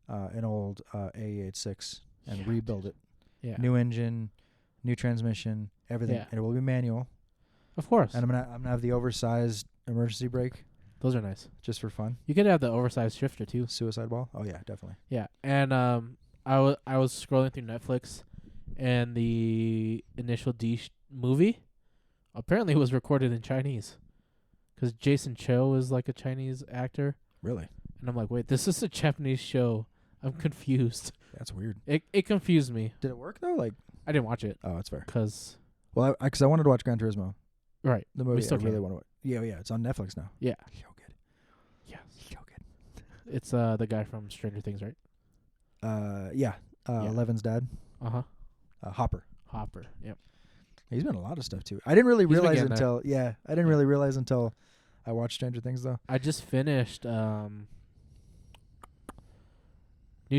an old A86 and rebuild it. Yeah. New engine, new transmission, everything. Yeah. And it will be manual. Of course. And I'm gonna have the oversized emergency brake. Those are nice. Just for fun. You could have the oversized shifter too. Suicide ball? Oh yeah, definitely. Yeah. And I was scrolling through Netflix, and the initial D movie apparently was recorded in Chinese, because Jason Cho is like a Chinese actor. Really? And I'm like, wait, this is a Japanese show. I'm confused. That's weird. It confused me. Did it work though? Like, I didn't watch it. Oh, that's fair. Because I wanted to watch Gran Turismo. Right. The movie. We still I really want to watch. Yeah, it's on Netflix now. Yeah. So good. Yes. So good. It's the guy from Stranger Things, right? Yeah. Eleven's dad. Uh-huh. Hopper. Yep. He's been in a lot of stuff too. I didn't really realize until there. I didn't really realize until I watched Stranger Things though. I just finished new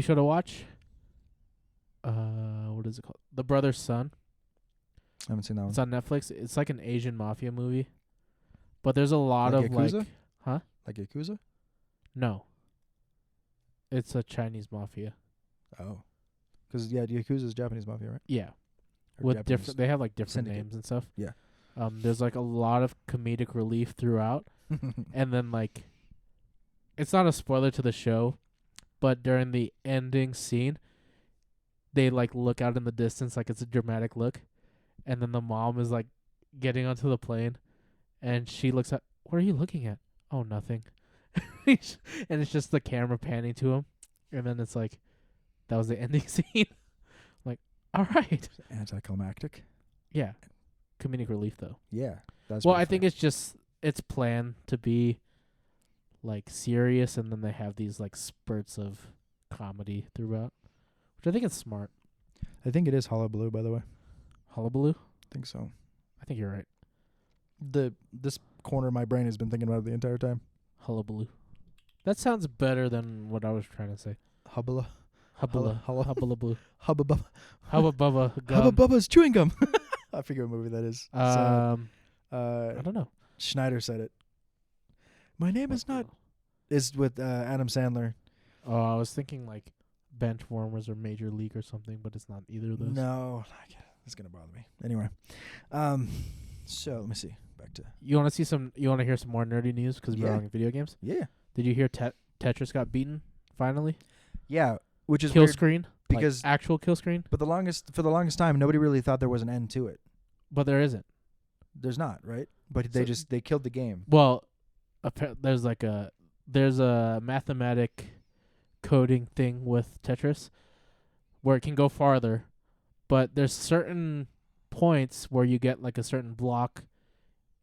show to watch. What is it called? The Brother's Son. I haven't seen that one. It's on Netflix. It's like an Asian mafia movie, but there's a lot Like of Yakuza? like, Like Yakuza? No. It's a Chinese mafia. Oh, because Yakuza is Japanese mafia, right? Yeah. Or With Japanese different, they have like different syndicate. names and stuff. Yeah. There's like a lot of comedic relief throughout, and then like, it's not a spoiler to the show, but during the ending scene, they like look out in the distance like it's a dramatic look, and then the mom is like getting onto the plane, and she looks at, what are you looking at? Oh, nothing. And it's just the camera panning to him, and then it's like, that was the ending scene. Like, all right. Anticlimactic. Yeah. Comedic relief though. Yeah. That's well, I think it's planned to be like serious, and then they have these like spurts of comedy throughout, which I think is smart. I think it is Hullabaloo, by the way. Hullabaloo? I think so. I think you're right. This corner of my brain has been thinking about it the entire time. Hullabaloo. That sounds better than what I was trying to say. Hubbala. Hubbala. Hubbalabloo. Hubba Bubba. Hubba Bubba. Hubba Bubba's chewing gum. I forget what movie that is. I don't know. Schneider said it. My name is not. Is with Adam Sandler. Oh, I was thinking like Benchwarmers or Major League or something, but it's not either of those. No, it's gonna bother me. Anyway, so let me see. Back to. You want to see some? You want to hear some more nerdy news because we're on video games? Yeah. Did you hear Tetris got beaten finally? Yeah, which is kill weird screen, because like actual kill screen, for the longest time nobody really thought there was an end to it. but there isn't. There's not, right? But So- they killed the game. Well, there's a mathematic coding thing with Tetris where it can go farther, but there's certain points where you get like a certain block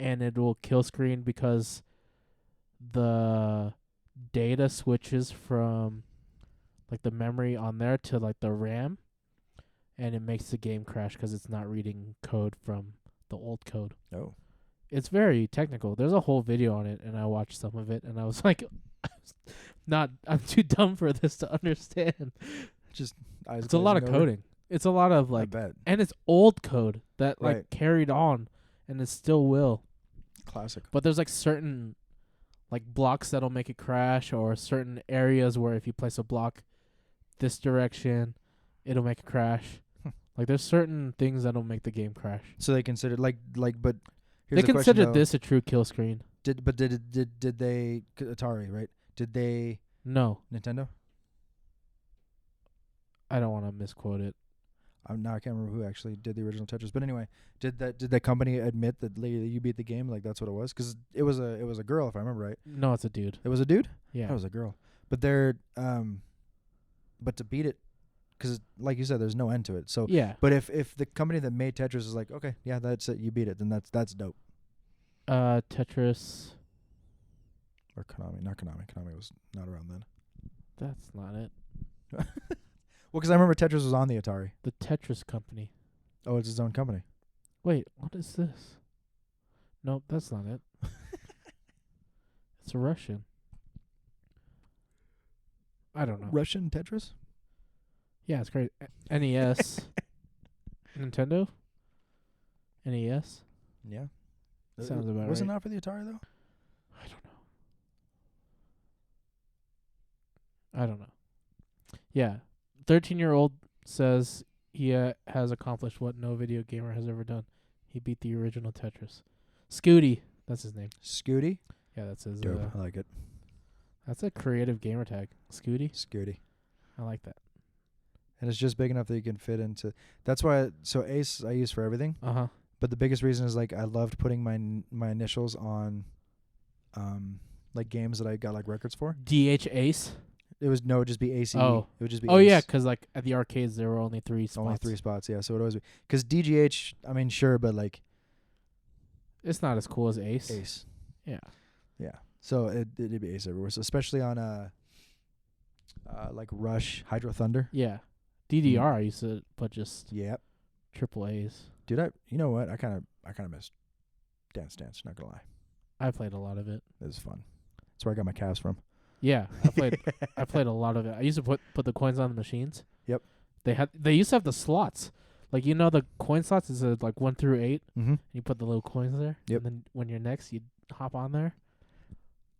and it will kill screen because the data switches from like the memory on there to like the RAM, and it makes the game crash because it's not reading code from the old code. Oh. It's very technical. There's a whole video on it, and I watched some of it, and I was like, I'm too dumb for this to understand. Just eyes It's a lot of glazing over. coding. It's a lot of I like, bet. and it's old code that like Right. carried on, and it still will. Classic. But there's like certain like blocks that'll make it crash, or certain areas where if you place a block this direction, it'll make it crash. Like there's certain things that'll make the game crash. So they considered but here's They the question, considered though. this a true kill screen. Did they Atari, right? Did they No, Nintendo? I don't want to misquote it. Now I can't remember who actually did the original Tetris, but anyway, did that company admit that you beat the game? Like that's what it was? Because it was a girl, if I remember right. No, it's a dude. It was a dude. Yeah. That was a girl. But but to beat it, because like you said, there's no end to it. So Yeah. but if the company that made Tetris is like, okay, yeah, that's it, you beat it, then that's dope. Tetris. Or Konami, not Konami. Konami was not around then. That's not it. Well, because I remember Tetris was on the Atari. The Tetris Company. Oh, it's his own company. Wait, what is this? Nope, that's not it. It's a Russian. I don't know. Russian Tetris? Yeah, it's great. NES. Nintendo? NES? Yeah. Sounds about Was it right. not for the Atari though? I don't know. Yeah. 13-year-old says he has accomplished what no video gamer has ever done. He beat the original Tetris. Scooty. That's his name. Scooty? Yeah, that's his. Dope. I like it. That's a creative gamer tag. Scooty. Scooty. I like that. And it's just big enough that you can fit into. That's why. So Ace I use for everything. Uh-huh. But the biggest reason is like I loved putting my initials on, like games that I got like records for. DH Ace. It would just be ACE. Oh. It would just be. Oh, Ace. yeah, 'cause like at the arcades there were only 3 spots. Only 3 spots. Yeah, so it would always be because DGH. I mean, sure, but like It's not as cool as Ace. Ace. Yeah. Yeah. So it'd be Ace everywhere. So especially on like Rush, Hydro Thunder. Yeah. DDR I used to put just Yep. triple A's. Dude, you know what? I kind of missed Dance Dance. Not gonna lie, I played a lot of it. it was fun. That's where I got my calves from. Yeah, I played a lot of it. I used to put the coins on the machines. Yep. They used to have the slots. Like the coin slots is like 1 through 8. Mm-hmm. You put the little coins there. Yep. And then when you're next, you hop on there.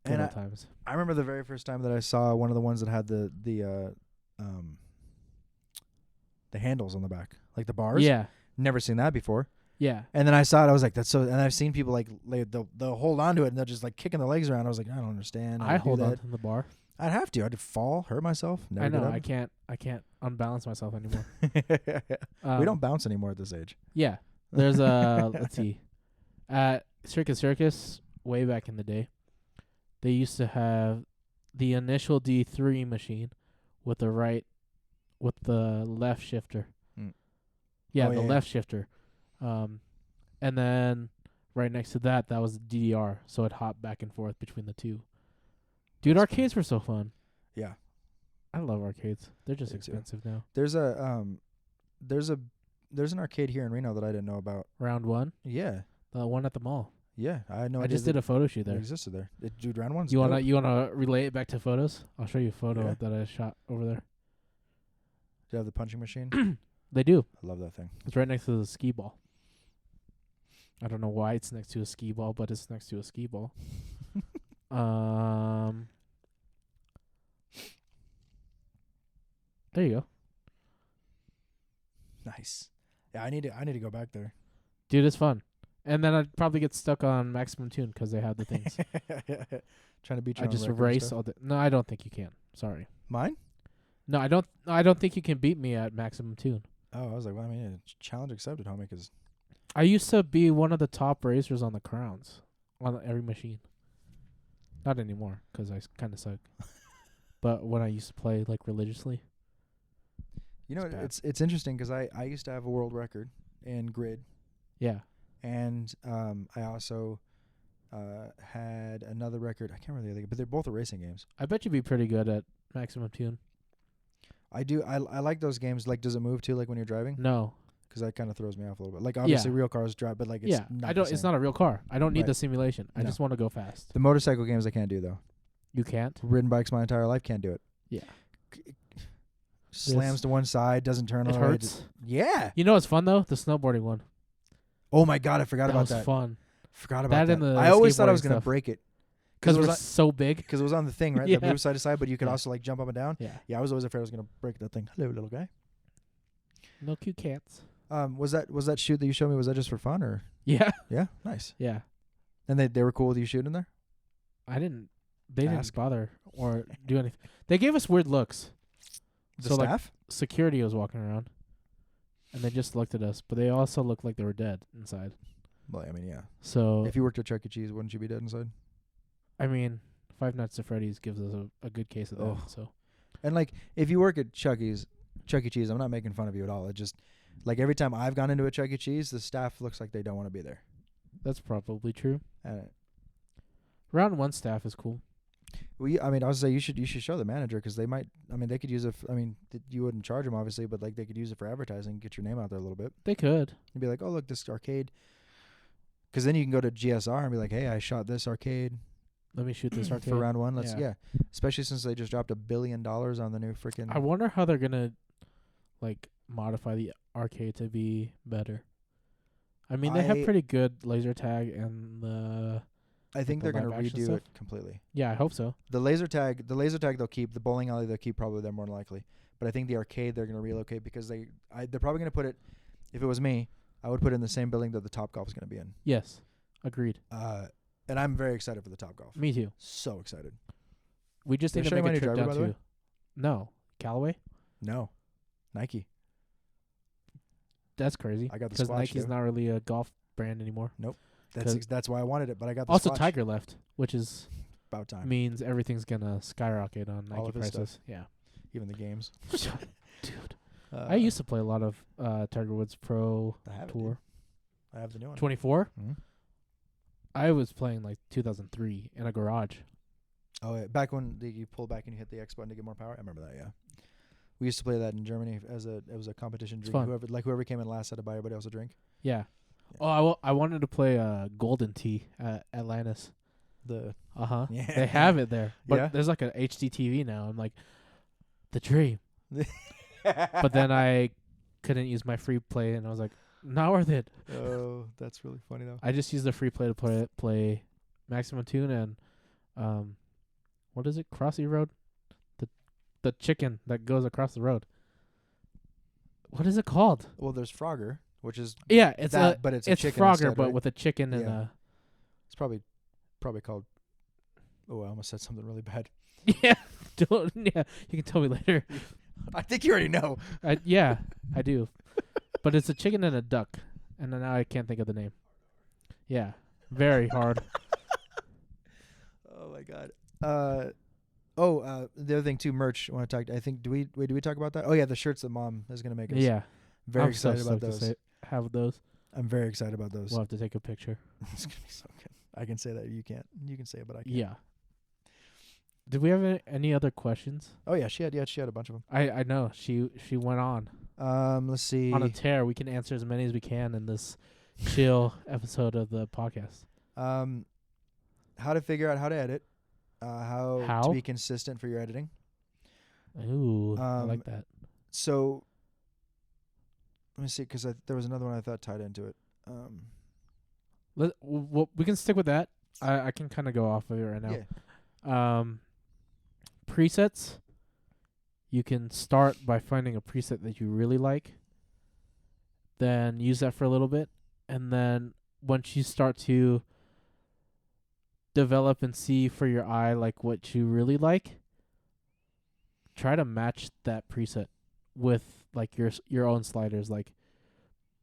Good And old times. I remember the very first time that I saw one of the ones that had the handles on the back, like the bars. Yeah. Never seen that before. Yeah. And then I saw it. I was like, "That's so." And I've seen people like they'll hold on to it and they'll just like kicking their legs around. I was like, I don't understand. how I to do hold on that. to the bar. I'd have to. I'd fall, hurt myself. Never I know. get I can't unbalance myself anymore. up. We don't bounce anymore at this age. Yeah. There's a let's see. At Circus way back in the day, they used to have the initial D3 machine with the left shifter. Mm. Yeah, Oh, the yeah. left shifter. And then right next to that was the DDR, so it hopped back and forth between the two. Dude, That's arcades were so fun. Yeah. I love arcades. They're just Me too. expensive now. There's an arcade here in Reno that I didn't know about. Round 1, Yeah. the one at the mall. Yeah. I had no I idea just did a photo shoot it there. existed there. Dude, round one's You dope. wanna relay it back to photos? I'll show you a photo Yeah. that I shot over there. Do you have the punching machine? They do. I love that thing. It's right next to the skee ball. I don't know why it's next to a skee ball, but it's next to a skee ball. There you go. Nice. Yeah, I need to go back there. Dude, it's fun. And then I'd probably get stuck on Maximum Tune 'cause they have the things. Trying to beat you I on just record and race stuff. all day. No, I don't think you can. Sorry. Mine? No, I don't. I don't think you can beat me at maximum tune. Oh, I was like, well, I mean, challenge accepted, homie, because I used to be one of the top racers on the crowns on every machine. Not anymore, 'cause I kind of suck. But when I used to play like religiously, you know, It's bad. it's interesting because I used to have a world record in grid, yeah, and I also had another record. I can't remember the other, but they're both racing games. I bet you'd be pretty good at maximum tune. I do. I like those games. Like, does it move too? Like when you're driving? No, Because that kind of throws me off a little bit. Like, obviously, Yeah. real cars drive, but like, it's yeah, not I the don't. It's same. not a real car. I don't need Right. the simulation. I No. just want to go fast. The motorcycle games I can't do though. You can't. Ridden bikes my entire life, can't do it. Yeah, Slams to one side, doesn't turn. it all the way. hurts. Yeah. You know what's fun though? The snowboarding one. Oh my god, I forgot That about was that. fun. Forgot about That that. and the I always thought I was skateboarding gonna stuff. break it Because it we're was so big. because it was on the thing, right? Yeah. That move side to side, but you could Yeah. also like jump up and down. Yeah. Yeah, I was always afraid I was gonna break that thing. Hello, little guy. No cute cats. Was that shoot that you showed me? Was that just for fun or? Yeah. Yeah, nice. Yeah. And they were cool with you shooting there. I didn't. They Ask. didn't bother or do anything. They gave us weird looks. The So, like, staff. Security was walking around, and they just looked at us, but they also looked like they were dead inside. Well, I mean, yeah. So If you worked at Chuck E. Cheese, wouldn't you be dead inside? I mean, Five Nights at Freddy's gives us a good case of that. Oh. So And like, if you work at Chuck E. Cheese, I'm not making fun of you at all. It just like every time I've gone into a Chuck E. Cheese, the staff looks like they don't want to be there. that's probably true. And Round one staff is cool. I mean, I would say you should show the manager because they might. I mean, they could use it. You wouldn't charge them obviously, but like they could use it for advertising, get your name out there a little bit. They could. And be like, oh look, this arcade. Because then you can go to GSR and be like, hey, I shot this arcade Let me shoot this arcade for round one. Let's Yeah. Especially since they just dropped $1 billion on the new freaking. I wonder how they're gonna like modify the arcade to be better. I mean, they have pretty good laser tag and the. I think the they're gonna live action redo stuff? it completely. Yeah, I hope so. The laser tag they'll keep. The bowling alley they'll keep probably. They're more than likely. But I think the arcade they're gonna relocate because they're probably gonna put it. If it was me, I would put it in the same building that the Top Golf is gonna be in. Yes, agreed. And I'm very excited for the Top Golf. Me too. So excited. We just Did need I to show you make a my new trip driver, down by the way? to. No, Callaway. No, Nike. That's crazy. I got the Because Squatch, Nike's too. not really a golf brand anymore. That's why I wanted it, but I got the Also, Squatch. Tiger left, which is About time. means everything's gonna skyrocket on All Nike of his prices. stuff. Yeah, Even the games. dude. I used to play a lot of Tiger Woods Pro I have it, Tour. dude. I have the new one. 24. Mhm. I was playing like 2003 in a garage. Oh, yeah. Back when you pull back and you hit the X button to get more power. I remember that. Yeah. We used to play that in Germany it was a competition drink. fun. Whoever came in last had to buy everybody else a drink. Yeah. Yeah. Oh, I wanted to play Golden Tee at Atlantis. The Yeah. They have it there, but Yeah? there's like an HD TV now. I'm like, the dream. But then I couldn't use my free play, and I was like, not worth it. Oh, that's really funny though. I just used the free play to play Maximum Tune and what is it? Crossy Road? The chicken that goes across the road. What is it called? Well, there's Frogger, which is Yeah, it's that, but it's a it's chicken Frogger, instead, but right? with a chicken and Yeah. It's probably called. Oh, I almost said something really bad. yeah. Yeah, you can tell me later. I think you already know. Yeah, I do. But it's a chicken and a duck, and then now I can't think of the name. Yeah, very hard. Oh my god. The other thing too, merch. I want to talk. I think do we talk about that? Oh yeah, the shirts that Mom is gonna make us. Yeah, Very I'm excited so about stoked those. to have those. I'm very excited about those. We'll have to take a picture. It's gonna be so good. I can say that you can't. You can say it, but I can't. Yeah. Did we have any other questions? Oh yeah, she had a bunch of them. I know she went on Let's see. a tear. We can answer as many as we can in this chill episode of the podcast. How to figure out how to edit. How How? to be consistent for your editing. Ooh, I like that. So let me see, because there was another one I thought tied into it. We can stick with that. I can kind of go off of it right now. Yeah. Presets. You can start by finding a preset that you really like. Then use that for a little bit, and then once you start to develop and see for your eye like what you really like, try to match that preset with like your own sliders. Like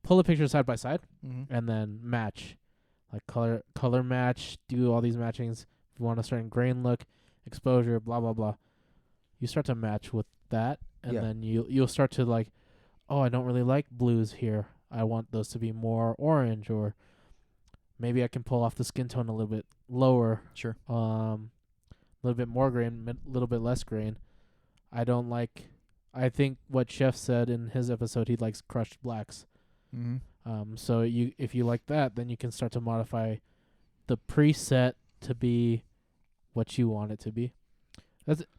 pull the picture side by side and then match, like color match. Do all these matchings. If you want a certain grain look, exposure, blah blah blah. You start to match with that, and then you'll start to like, oh, I don't really like blues here. I want those to be more orange, or maybe I can pull off the skin tone a little bit lower. Sure. A little bit more grain, a little bit less grain. I think what Chef said in his episode, he likes crushed blacks. So if you like that, then you can start to modify the preset to be what you want it to be.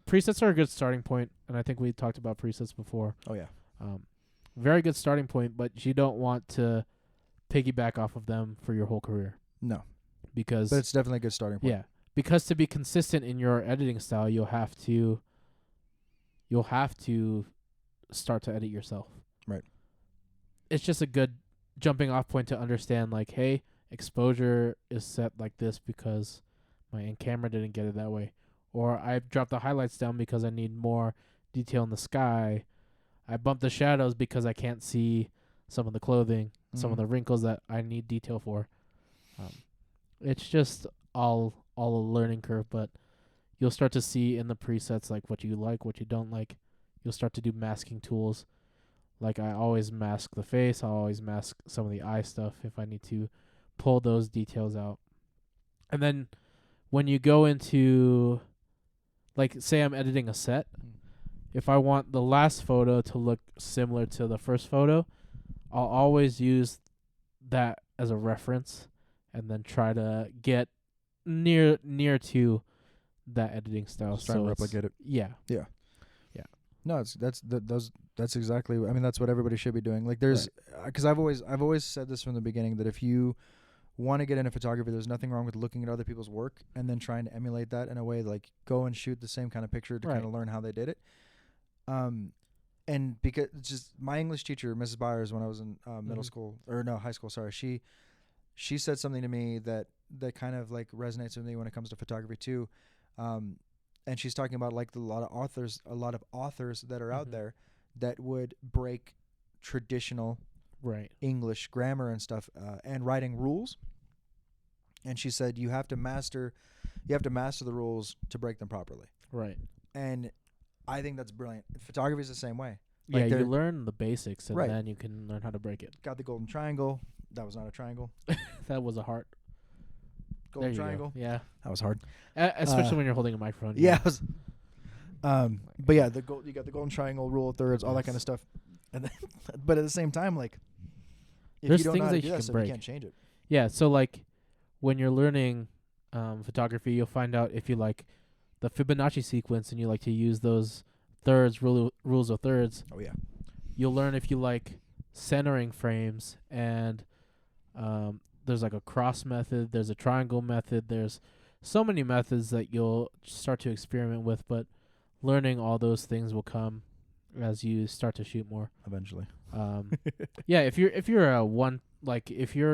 Presets are a good starting point, and I think we talked about presets before. Oh yeah. Very good starting point, but you don't want to piggyback off of them for your whole career. No. But it's definitely a good starting point. Yeah. Because to be consistent in your editing style, you'll have to start to edit yourself. Right. It's just a good jumping off point to understand, like, hey, exposure is set like this because my in-camera didn't get it that way. Or I dropped the highlights down because I need more detail in the sky. I bumped the shadows because I can't see some of the clothing, some of the wrinkles that I need detail for. It's just all a learning curve, but you'll start to see in the presets like what you like, what you don't like. You'll start to do masking tools. Like I always mask the face. I'll always mask some of the eye stuff if I need to pull those details out. And then when you go into, like, say I'm editing a set, if I want the last photo to look similar to the first photo, I'll always use that as a reference and then try to get near to that editing style. Just try and replicate it. Yeah. Yeah. Yeah. No, that's exactly. I mean, that's what everybody should be doing. Like, there's, because I've always said this from the beginning, that if you want to get into photography, there's nothing wrong with looking at other people's work and then trying to emulate that in a way, like go and shoot the same kind of picture to kind of learn how they did it. And because just my English teacher, Mrs. Byers, when I was in middle school, or no, high school, sorry, she said something to me that kind of like resonates with me when it comes to photography too. And she's talking about like a lot of authors that are out there that would break traditional English grammar and stuff and writing rules. And she said you have to master the rules to break them properly. Right. And I think that's brilliant. Photography is the same way. Like you learn the basics and then you can learn how to break it. Got the golden triangle. That was not a triangle. That was a heart. Golden triangle. Go. Yeah. That was hard. Especially when you're holding a microphone. Yeah. It was, but yeah, you got the golden triangle, rule of thirds, all that kind of stuff. And then, but at the same time, like, if there's you don't things know how to that do you that can stuff, break. you can't change it. Yeah. So like, when you're learning photography, you'll find out if you like the Fibonacci sequence and you like to use those rules of thirds. Oh yeah. You'll learn if you like centering frames, and there's like a cross method, there's a triangle method, there's so many methods that you'll start to experiment with, but learning all those things will come as you start to shoot more Eventually. Yeah, if you're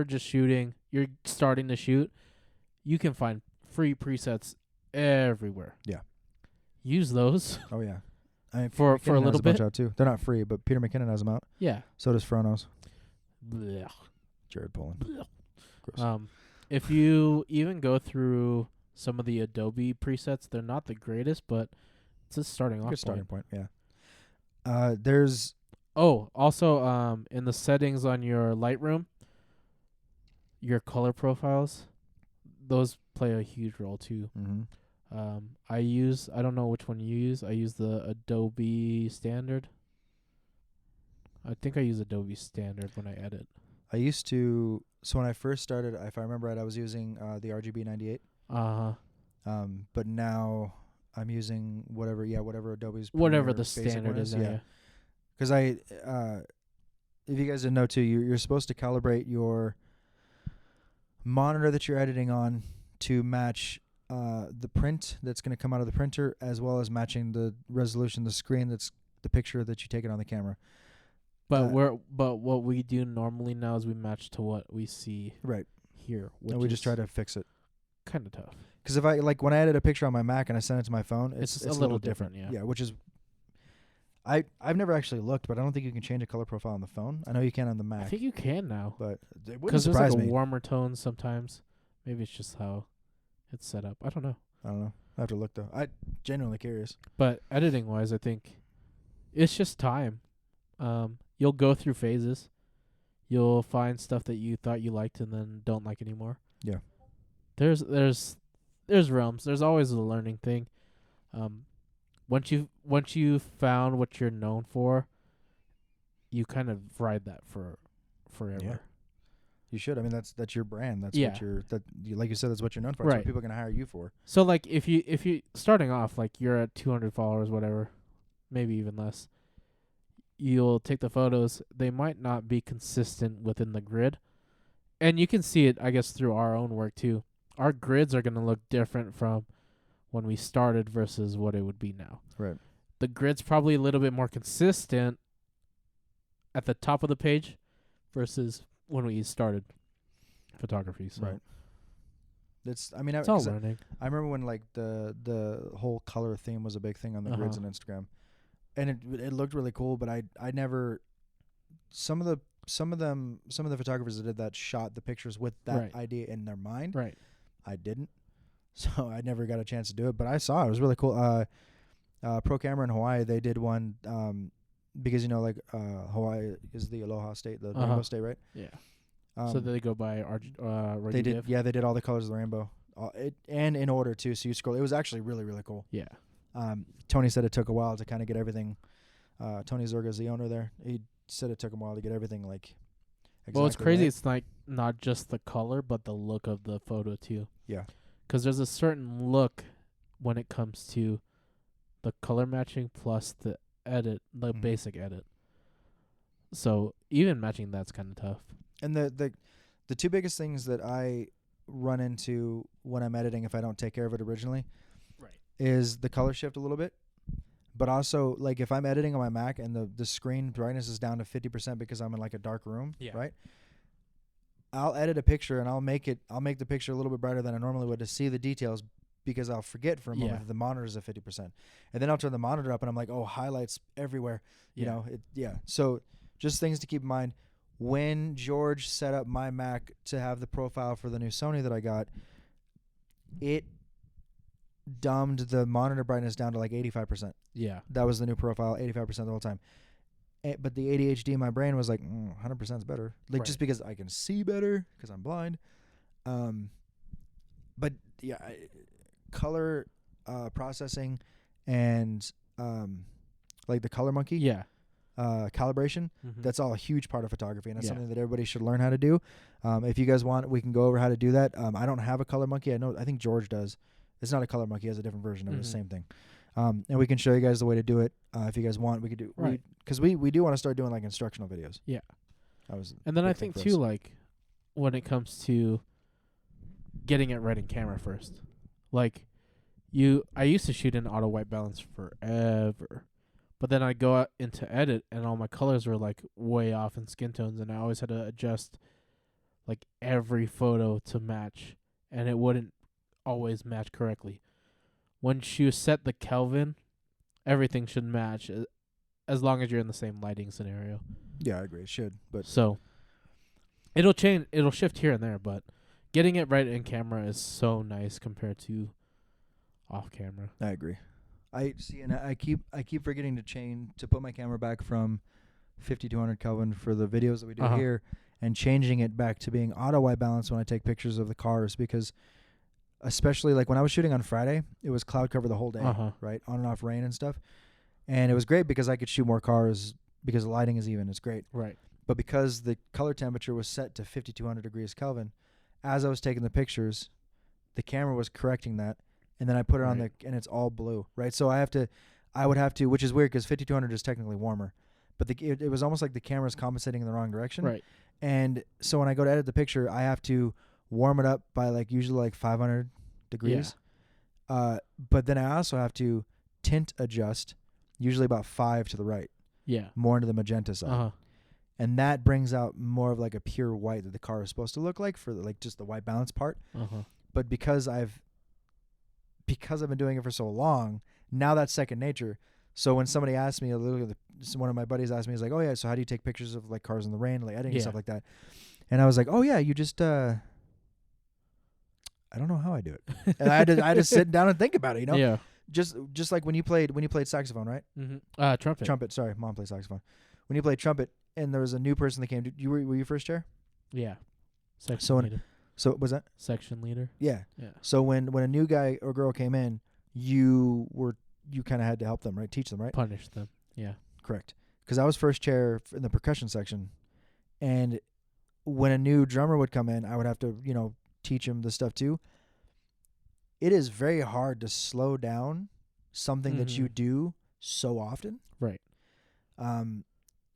just shooting, you're starting to shoot, you can find free presets everywhere. Yeah. Use those. Oh yeah. I mean, for a little bit. Out too. They're not free, but Peter McKinnon has them out. Yeah. So does Fronos. Blech. Jared Poland. Blech. Gross. If you even go through some of the Adobe presets, they're not the greatest, but it's a starting point. Yeah. There's also in the settings on your Lightroom, your color profiles, those play a huge role too. I don't know which one you use. I use the Adobe Standard. I think I use Adobe Standard when I edit. I used to, so when I first started, if I remember right, I was using the RGB 98. But now I'm using whatever Adobe's whatever the standard is. Yeah. Because if you guys didn't know too, you're supposed to calibrate your monitor that you're editing on to match the print that's going to come out of the printer, as well as matching the resolution, the screen that's the picture that you take it on the camera. But what we do normally now is we match to what we see here. And we just try to fix it. Kind of tough. Because if I when I edit a picture on my Mac and I send it to my phone, it's a little different. Yeah. Yeah, which is I've never actually looked, but I don't think you can change a color profile on the phone. I know you can on the Mac. I think you can now. But it wouldn't Because there's surprise like a me. warmer tone sometimes. Maybe it's just how it's set up. I don't know. I don't know. I have to look though. I genuinely curious. But editing wise, I think it's just time. You'll go through phases. You'll find stuff that you thought you liked and then don't like anymore. Yeah. There's realms. There's always a learning thing. Once you found what you're known for, you kind of ride that for forever. Yeah. You should. I mean, that's your brand. That's Yeah. like you said, that's what you're known for. Right. That's what people are gonna hire you for. So like if you starting off like you're at 200 followers, whatever, maybe even less, you'll take the photos. They might not be consistent within the grid, and you can see it, I guess, through our own work too. Our grids are gonna look different from when we started versus what it would be now. Right. The grid's probably a little bit more consistent at the top of the page versus when we started photography. So Right. It's. I mean, it's all 'cause learning. I remember when like the whole color theme was a big thing on the grids on Instagram, and it looked really cool. But I never. Some of the photographers that did that shot the pictures with that Right. idea in their mind. Right. I didn't, so I never got a chance to do it. But I saw it. It was really cool. Pro Camera in Hawaii, they did one because like Hawaii is the Aloha state, the rainbow state, right? Yeah. So they go by they did. Yeah, they did all the colors of the rainbow, and in order too. So you scroll. It was actually really really cool. Yeah. Tony said it took a while to kind of get everything. Tony Zerga is the owner there. He said it took him a while to get everything like. Exactly Well, it's crazy. right. It's like not just the color, but the look of the photo too. Yeah. Because there's a certain look when it comes to the color matching plus the edit, the basic edit. So even matching that's kind of tough. And the two biggest things that I run into when I'm editing, if I don't take care of it originally, right, is the color shift a little bit. But also, like if I'm editing on my Mac and the screen brightness is down to 50% because I'm in like a dark room, right? I'll edit a picture and I'll make the picture a little bit brighter than I normally would to see the details because I'll forget for a moment that the monitor is at 50%. And then I'll turn the monitor up and I'm like, oh, highlights everywhere. You know, So just things to keep in mind. When George set up my Mac to have the profile for the new Sony that I got, it dumbed the monitor brightness down to like 85%. Yeah. That was the new profile, 85% the whole time. But the ADHD in my brain was like, 100% is better. Like just because I can see better because I'm blind. But yeah, color processing and like the color monkey. Yeah. Calibration. That's all a huge part of photography, and that's something that everybody should learn how to do. If you guys want, we can go over how to do that. I don't have a color monkey. I think George does. It's not a color monkey; he has a different version of the same thing. And we can show you guys the way to do it. If you guys want, we could do because we do want to start doing like instructional videos. Yeah. And then I think too, like when it comes to getting it right in camera first, like I used to shoot in auto white balance forever. But then I go out into edit and all my colors were like way off in skin tones, and I always had to adjust like every photo to match, and it wouldn't always match correctly. Once you set the Kelvin, everything should match as long as you're in the same lighting scenario. Yeah, I agree. It should, but so it'll change, it'll shift here and there, but getting it right in camera is so nice compared to off camera. I agree. I see, and I keep forgetting to put my camera back from 5200 Kelvin for the videos that we do here, and changing it back to being auto white balance when I take pictures of the cars, because especially like when I was shooting on Friday, it was cloud cover the whole day, right, on and off rain and stuff, and it was great because I could shoot more cars because the lighting is even. It's great, right? But because the color temperature was set to 5200 degrees Kelvin, as I was taking the pictures, the camera was correcting that. And then I put it on and it's all blue, right? So I would have to, which is weird because 5200 is technically warmer, but it was almost like the camera's compensating in the wrong direction. Right. And so when I go to edit the picture, I have to warm it up by like usually like 500 degrees. Yeah. But then I also have to tint adjust, usually about 5 to the right. Yeah. More into the magenta side. And that brings out more of like a pure white that the car is supposed to look like for like just the white balance part. But because I've been doing it for so long, now that's second nature. So when somebody asked me, one of my buddies asked me, he's like, "Oh yeah, so how do you take pictures of like cars in the rain, like editing and stuff like that?" And I was like, "Oh yeah, you just I don't know how I do it." And I had to sit down and think about it, you know? Yeah. Just like when you played saxophone, right? Mm-hmm. Trumpet. Trumpet. Sorry, mom plays saxophone. When you played trumpet, and there was a new person that came, were you first chair? Yeah. Section So leader. So was that? Section leader. Yeah. Yeah. So when a new guy or girl came in, you kind of had to help them, right? Teach them, right? Punish them. Yeah. Correct. Because I was first chair in the percussion section, and when a new drummer would come in, I would have to, teach him the stuff too. It is very hard to slow down something that you do so often. Right.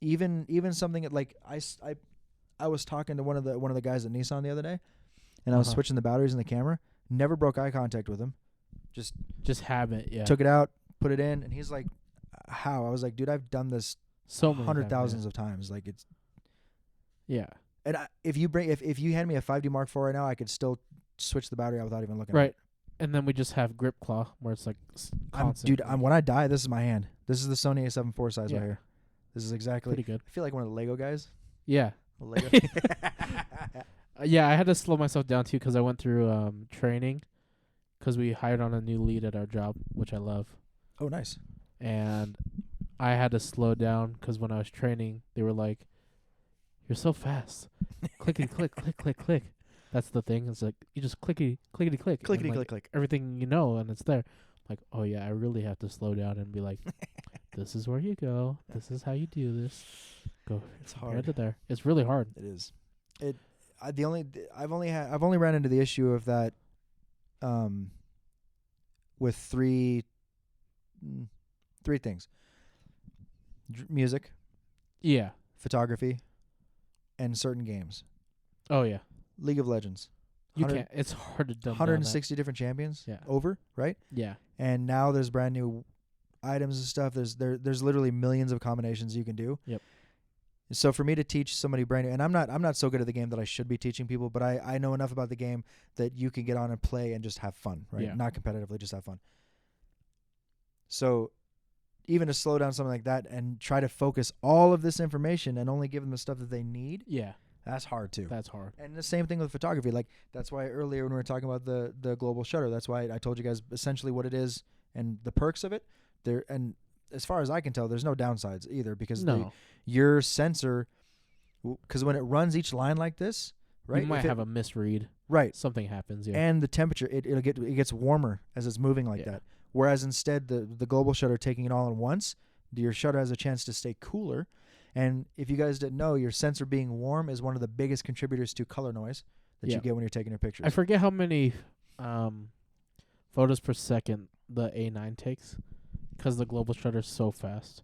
Even something that, like I was talking to one of the guys at Nissan the other day, and I was switching the batteries in the camera. Never broke eye contact with him. Just have it. Yeah. Took it out, put it in, and he's like, "How?" I was like, "Dude, I've done this so many hundred thousands of times. Like it's." Yeah. And if you hand me a 5D Mark IV right now, I could still switch the battery out without even looking at it. Right. And then we just have grip claw where it's like constant. When I die, this is my hand. This is the Sony A7 IV size right here. This is exactly pretty good. I feel like one of the Lego guys. Yeah. Lego. Yeah, I had to slow myself down too because I went through training because we hired on a new lead at our job, which I love. Oh, nice. And I had to slow down because when I was training, they were like, "You're so fast. Clickety click, click, click, click." That's the thing. It's like you just clickety click, Clickety click, click. Everything you know, and it's there. Like, oh yeah, I really have to slow down and be like, "This is where you go. This is how you do this. Go." It's hard. Right to there. It's really hard. It is. I've only ran into the issue of that, with three things: music, Yeah. photography, and certain games. Oh yeah. League of Legends. You can't. It's hard to dumb 160 different champions. Yeah. Over, right? Yeah. And now there's brand new items and stuff. There's literally millions of combinations you can do. Yep. So for me to teach somebody brand new, and I'm not so good at the game that I should be teaching people, but I know enough about the game that you can get on and play and just have fun, right? Yeah. Not competitively, just have fun. So even to slow down something like that and try to focus all of this information and only give them the stuff that they need. Yeah. That's hard too. That's hard. And the same thing with photography. Like that's why earlier when we were talking about the global shutter, that's why I told you guys essentially what it is and the perks of it. And as far as I can tell, there's no downsides either because your sensor, because when it runs each line like this, right, you might have a misread. Right, something happens. Yeah, and the temperature it gets warmer as it's moving like that. Whereas instead the global shutter taking it all at once, your shutter has a chance to stay cooler. And if you guys didn't know, your sensor being warm is one of the biggest contributors to color noise that you get when you're taking your pictures. I forget how many photos per second the A9 takes because the global shutter is so fast.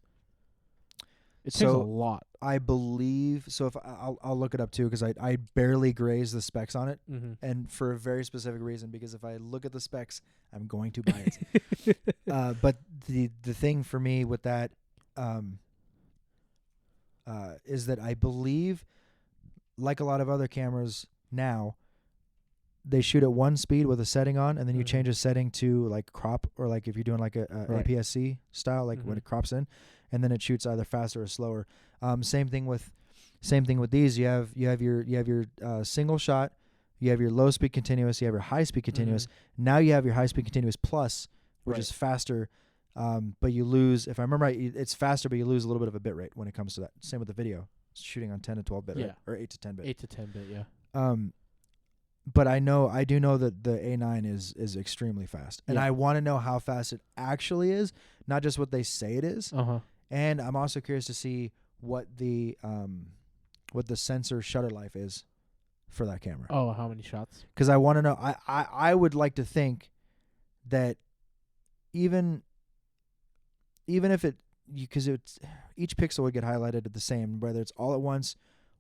It takes a lot. I believe so. If I'll look it up too because I barely graze the specs on it, and for a very specific reason. Because if I look at the specs, I'm going to buy it. But the thing for me with that. Is that I believe, like a lot of other cameras now, they shoot at one speed with a setting on, and then you change a setting to like crop, or like if you're doing like a APS-C style, like when it crops in, and then it shoots either faster or slower. Same thing with these. You have your single shot, you have your low speed continuous, you have your high speed continuous. Now you have your high speed continuous plus, which is faster. But you lose, if I remember right, it's faster, but you lose a little bit of a bit rate when it comes to that. Same with the video. It's shooting on 10 to 12 bit, right? Or 8 to 10 bit. 8 to 10 bit, yeah. But I do know that the A9 is extremely fast. And I want to know how fast it actually is, not just what they say it is. And I'm also curious to see what the sensor shutter life is for that camera. Oh, how many shots? Because I want to know. I would like to think that even if because each pixel would get highlighted at the same, whether it's all at once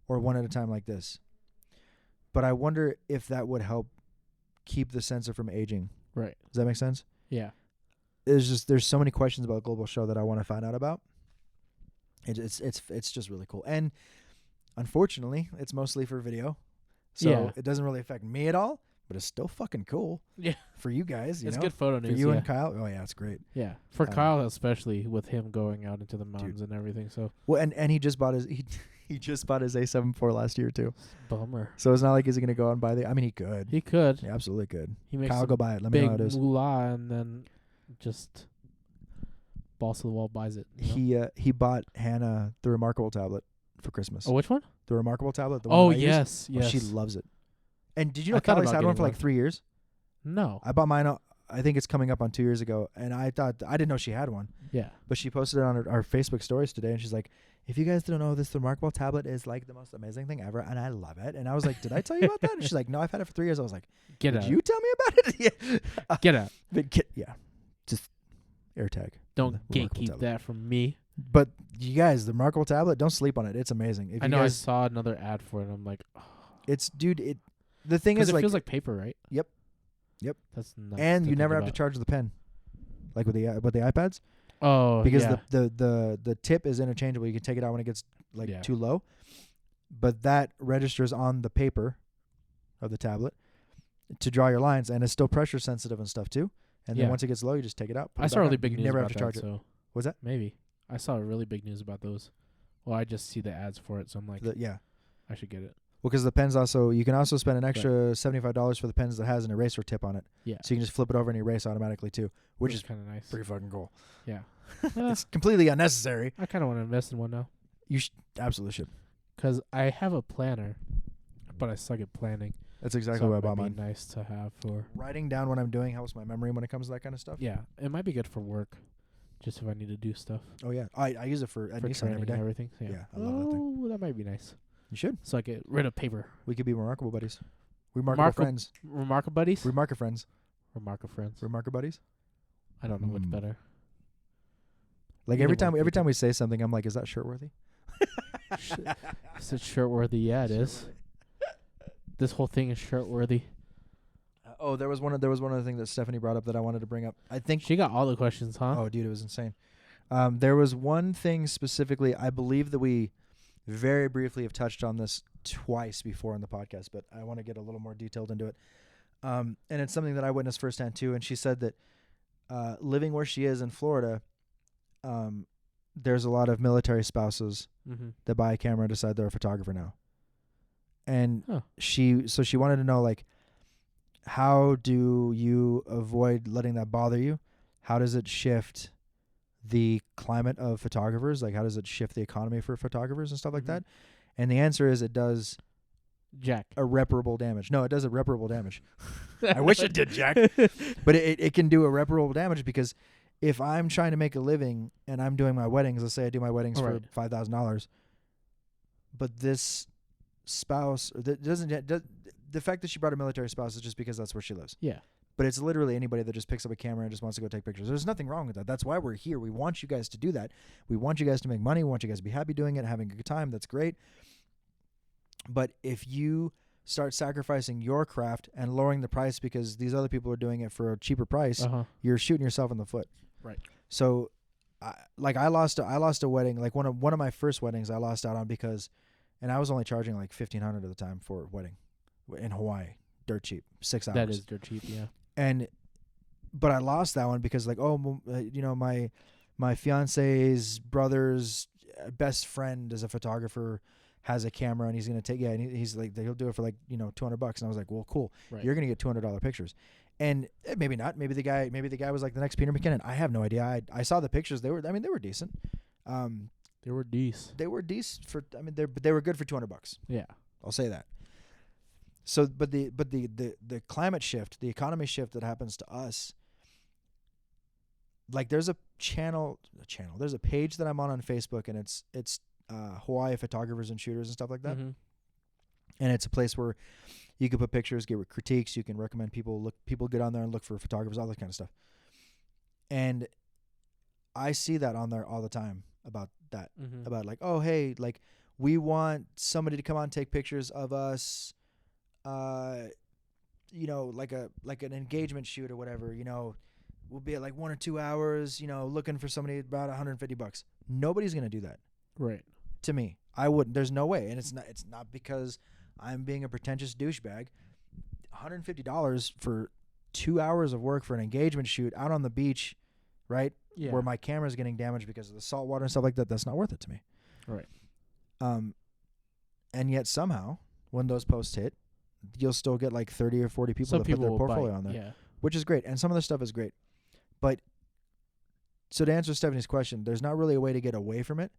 or one at a time like this. But I wonder if that would help keep the sensor from aging. Right. Does that make sense? Yeah. There's so many questions about global show that I want to find out about. It's just really cool. And unfortunately, it's mostly for video. So it doesn't really affect me at all. but it's still fucking cool. Yeah. For you guys, It's know? good photo For news. you Yeah. and Kyle. Oh yeah, it's great. Yeah. For Kyle especially, with him going out into the mountains Dude. and everything. So Well, and he just bought his he just bought his A7 IV last year too. bummer. So it's not like is he gonna go out and buy the? I mean, he could. He could. He absolutely could. He makes Kyle, some go buy it. Let me know how big it is. moolah and then just balls to the wall buys it. You know? He bought Hannah the Remarkable tablet for Christmas. Oh, which one? The Remarkable tablet. The one Oh that I use. yes, Oh, yes. she loves it. And did you know I thought Kylie's about had one getting for like one. 3 years? No. I bought mine. I think it's coming up on 2 years ago, and I didn't know she had one. Yeah. But she posted it on our Facebook stories today, and she's like, "If you guys don't know, this Remarkable tablet is like the most amazing thing ever, and I love it." And I was like, "Did I tell you about that?" And she's like, "No, I've had it for 3 years." I was like, Get "Did out. you tell me about it?" Yeah. Get out. Yeah, just AirTag. Don't The Remarkable gatekeep tablet. that from me. But you guys, the Remarkable tablet, don't sleep on it. It's amazing. If I you know. I guys, saw another ad for it. And I'm like, it's dude. The thing because is it like, feels like paper, right? Yep. That's nuts. and to you never think have to about. charge the pen, like with the iPads. Oh, Because yeah. the tip is interchangeable. You can take it out when it gets like Yeah. too low, but that registers on the paper of the tablet to draw your lines, and it's still pressure sensitive and stuff too. And then Yeah. once it gets low, you just take it out. put I it saw back really on. big You news never about have to charge that. it. So What's that? maybe I saw really big news about those. Well, I just see the ads for it, so I'm like, Yeah. I should get it. Well, because the pens also, you can also spend an extra $75 for the pens that has an eraser tip on it. Yeah. So you can just flip it over and erase automatically too, which is kind of nice. pretty fucking cool. Yeah. It's completely unnecessary. I kind of want to invest in one now. You absolutely should. Because I have a planner, but I suck at planning. That's exactly so why I it bought might mine. be nice to have for. Writing down what I'm doing helps my memory when it comes to that kind of stuff. Yeah, it might be good for work, just if I need to do stuff Oh yeah, I use it for for Nissan training every and day. everything. So Yeah, I love that thing. Oh, that might be nice. You should. So I get rid of paper. We could be remarkable buddies. Remarkable Remarkable- friends. Remarkable buddies. Remarkable friends. Remarkable friends. Remarkable buddies. I don't know which better. Like Either every one, time we say something, I'm like, is that shirt worthy? Is it shirt worthy? Yeah, it is. This whole thing is shirt worthy. Oh, there was one other thing that Stephanie brought up that I wanted to bring up. I think. She got all the questions, huh? Oh, dude, it was insane. There was one thing specifically. I believe that we very briefly have touched on this twice before in the podcast, but I want to get a little more detailed into it. And it's something that I witnessed firsthand too. And she said that living where she is in Florida, there's a lot of military spouses Mm-hmm. that buy a camera and decide they're a photographer now. And Huh. she wanted to know, like, how do you avoid letting that bother you? How does it shift the climate of photographers? Like, how does it shift the economy for photographers and stuff like Mhm. that? And the answer is it does Jack. irreparable damage. No, it does irreparable damage. I wish it did, Jack. But it can do irreparable damage because if I'm trying to make a living and I'm doing my weddings, let's say I do my weddings for Right. $5,000, but this spouse the fact that she brought a military spouse is just because that's where she lives. Yeah. But it's literally anybody that just picks up a camera and just wants to go take pictures. There's nothing wrong with that. That's why we're here. We want you guys to do that. We want you guys to make money. We want you guys to be happy doing it, having a good time. That's great. But if you start sacrificing your craft and lowering the price because these other people are doing it for a cheaper price, Uh-huh. you're shooting yourself in the foot. Right. So, I lost a wedding. Like one of my first weddings, I lost out on because, and I was only charging like $1,500 at the time for a wedding in Hawaii, dirt cheap, 6 hours. That is dirt cheap, yeah. But I lost that one because like, my fiance's brother's best friend is a photographer, has a camera, and he's gonna take and he's like he'll do it for like $200, and I was like, well, cool, Right. you're gonna get $200 pictures, and maybe not, maybe the guy was like the next Peter McKinnon. I have no idea. I saw the pictures. They were decent. They were decent. They were decent for. They were good for $200. Yeah. I'll say that. So, but the climate shift, the economy shift that happens to us, like there's a there's a page that I'm on Facebook, and it's Hawaii photographers and shooters and stuff like that. Mm-hmm. And it's a place where you can put pictures, get critiques, you can recommend people get on there and look for photographers, all that kind of stuff. And I see that on there all the time about that, Mm-hmm. about like, oh, hey, like we want somebody to come on and take pictures of us, like an engagement shoot or whatever, we'll be at like 1 or 2 hours, looking for somebody about $150. Nobody's going to do that. Right. To me, I wouldn't. There's no way. And it's not because I'm being a pretentious douchebag. $150 for 2 hours of work for an engagement shoot out on the beach, right? Yeah. Where my camera's getting damaged because of the salt water and stuff like that. That's not worth it to me. Right. And yet somehow when those posts hit, you'll still get like 30 or 40 people that put their portfolio on there, Yeah. which is great. And some of the stuff is great. But so to answer Stephanie's question, there's not really a way to get away from it,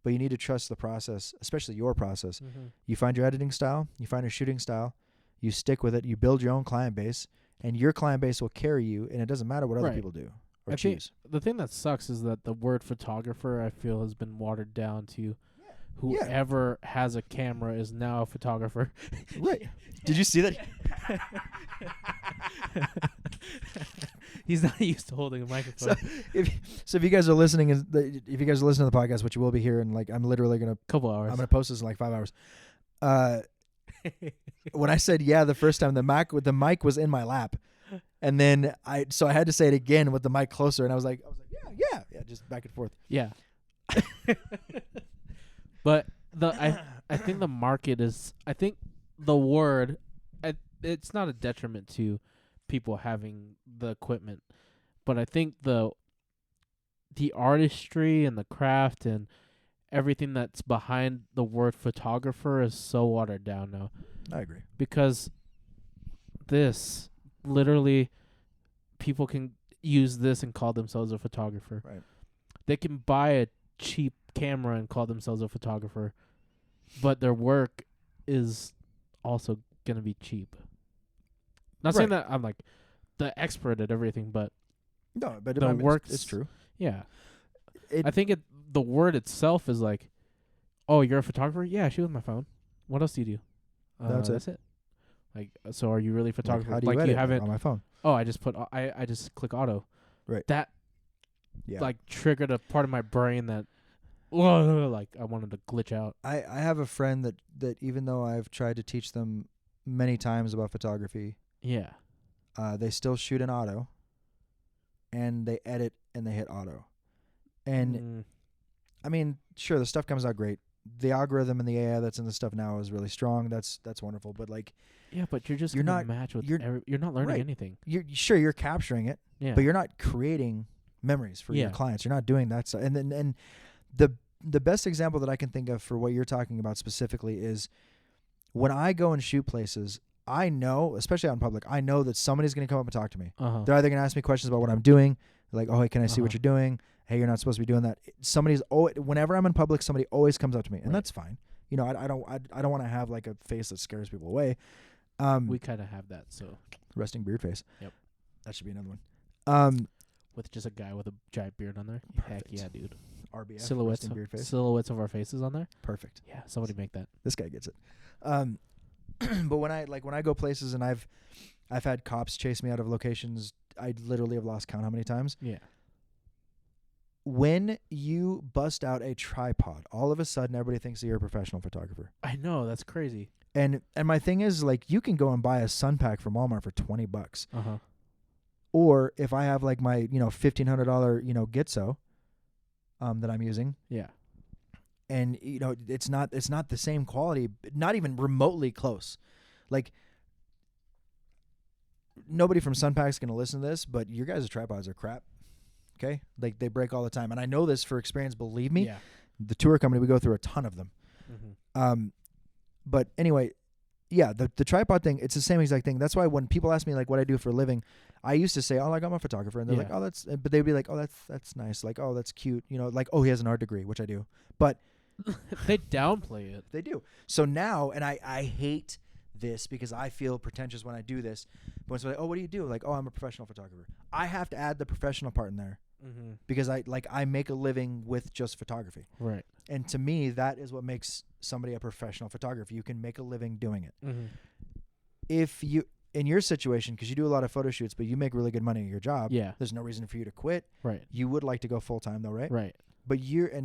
but you need to trust the process, especially your process. Mm-hmm. You find your editing style, you find your shooting style, you stick with it, you build your own client base, and your client base will carry you, and it doesn't matter what other people do or choose. The thing that sucks is that the word photographer, I feel, has been watered down to whoever has a camera is now a photographer. Right. Did you see that? He's not used to holding a microphone. So if you guys are listening, if you guys are listening to the podcast, which you will be here, and like I'm literally gonna couple hours. I'm gonna post this in like 5 hours. When I said the first time, the mic was in my lap, and then I had to say it again with the mic closer, and I was like yeah, just back and forth. Yeah. But I think the market is, I think the word, it's not a detriment to people having the equipment, but I think the artistry and the craft and everything that's behind the word photographer is so watered down now. I agree. Because this, literally, people can use this and call themselves a photographer. Right. They can buy a cheap camera and call themselves a photographer, but their work is also going to be cheap. Not saying that I'm like the expert at everything, but no, but the work it's true. Yeah. I think the word itself is like, oh, you're a photographer? Yeah, I shoot with my phone. What else do you do? That's it. Like, so are you really a photographer? Like, how do you edit on my phone? Oh, I just I just click auto. Right. That like triggered a part of my brain that like I wanted to glitch out. I have a friend that even though I've tried to teach them many times about photography, they still shoot in auto, and they edit and they hit auto. And I mean, sure, the stuff comes out great. The algorithm and the AI that's in the stuff now is really strong. That's wonderful. But like, but you're not match with. You're not learning anything. You're capturing it, but you're not creating memories for your clients. You're not doing that stuff. And then the best example that I can think of for what you're talking about specifically is when I go and shoot places. I know, especially out in public, I know that somebody's going to come up and talk to me. They're either going to ask me questions about what I'm doing, like, oh, hey, can I see what you're doing? Hey, you're not supposed to be doing that. Whenever I'm in public, somebody always comes up to me, and that's fine. You know, I don't want to have like a face that scares people away. We kind of have that, so resting beard face. Yep, that should be another one. With just a guy with a giant beard on there. Perfect. Heck yeah, dude. RBF silhouettes of our faces on there. Perfect. Yeah, somebody make that. This guy gets it. But when I go places and I've had cops chase me out of locations, I literally have lost count how many times. Yeah. When you bust out a tripod, all of a sudden everybody thinks that you're a professional photographer. I know, that's crazy. And my thing is, like, you can go and buy a sun pack from Walmart for $20. Or if I have like my $1,500 Gitzo that I'm using. Yeah. And it's not the same quality, not even remotely close. Like, nobody from Sunpack's going to listen to this, but your guys' tripods are crap. Okay? Like, they break all the time. And I know this for experience, believe me. Yeah. The tour company, we go through a ton of them. But anyway, yeah, the tripod thing, it's the same exact thing. That's why when people ask me like what I do for a living, I used to say, oh, like, I'm a photographer. And they're like, oh, but they'd be like, oh, that's nice. Like, oh, that's cute. Like, oh, he has an art degree, which I do. But they downplay it. They do. So now, and I hate this because I feel pretentious when I do this. But when it's like, oh, what do you do? Like, oh, I'm a professional photographer. I have to add the professional part in there because I make a living with just photography. Right. And to me, that is what makes somebody a professional photographer. You can make a living doing it. If you, in your situation, because you do a lot of photo shoots, but you make really good money at your job, there's no reason for you to quit. Right. You would like to go full time though, right? Right. But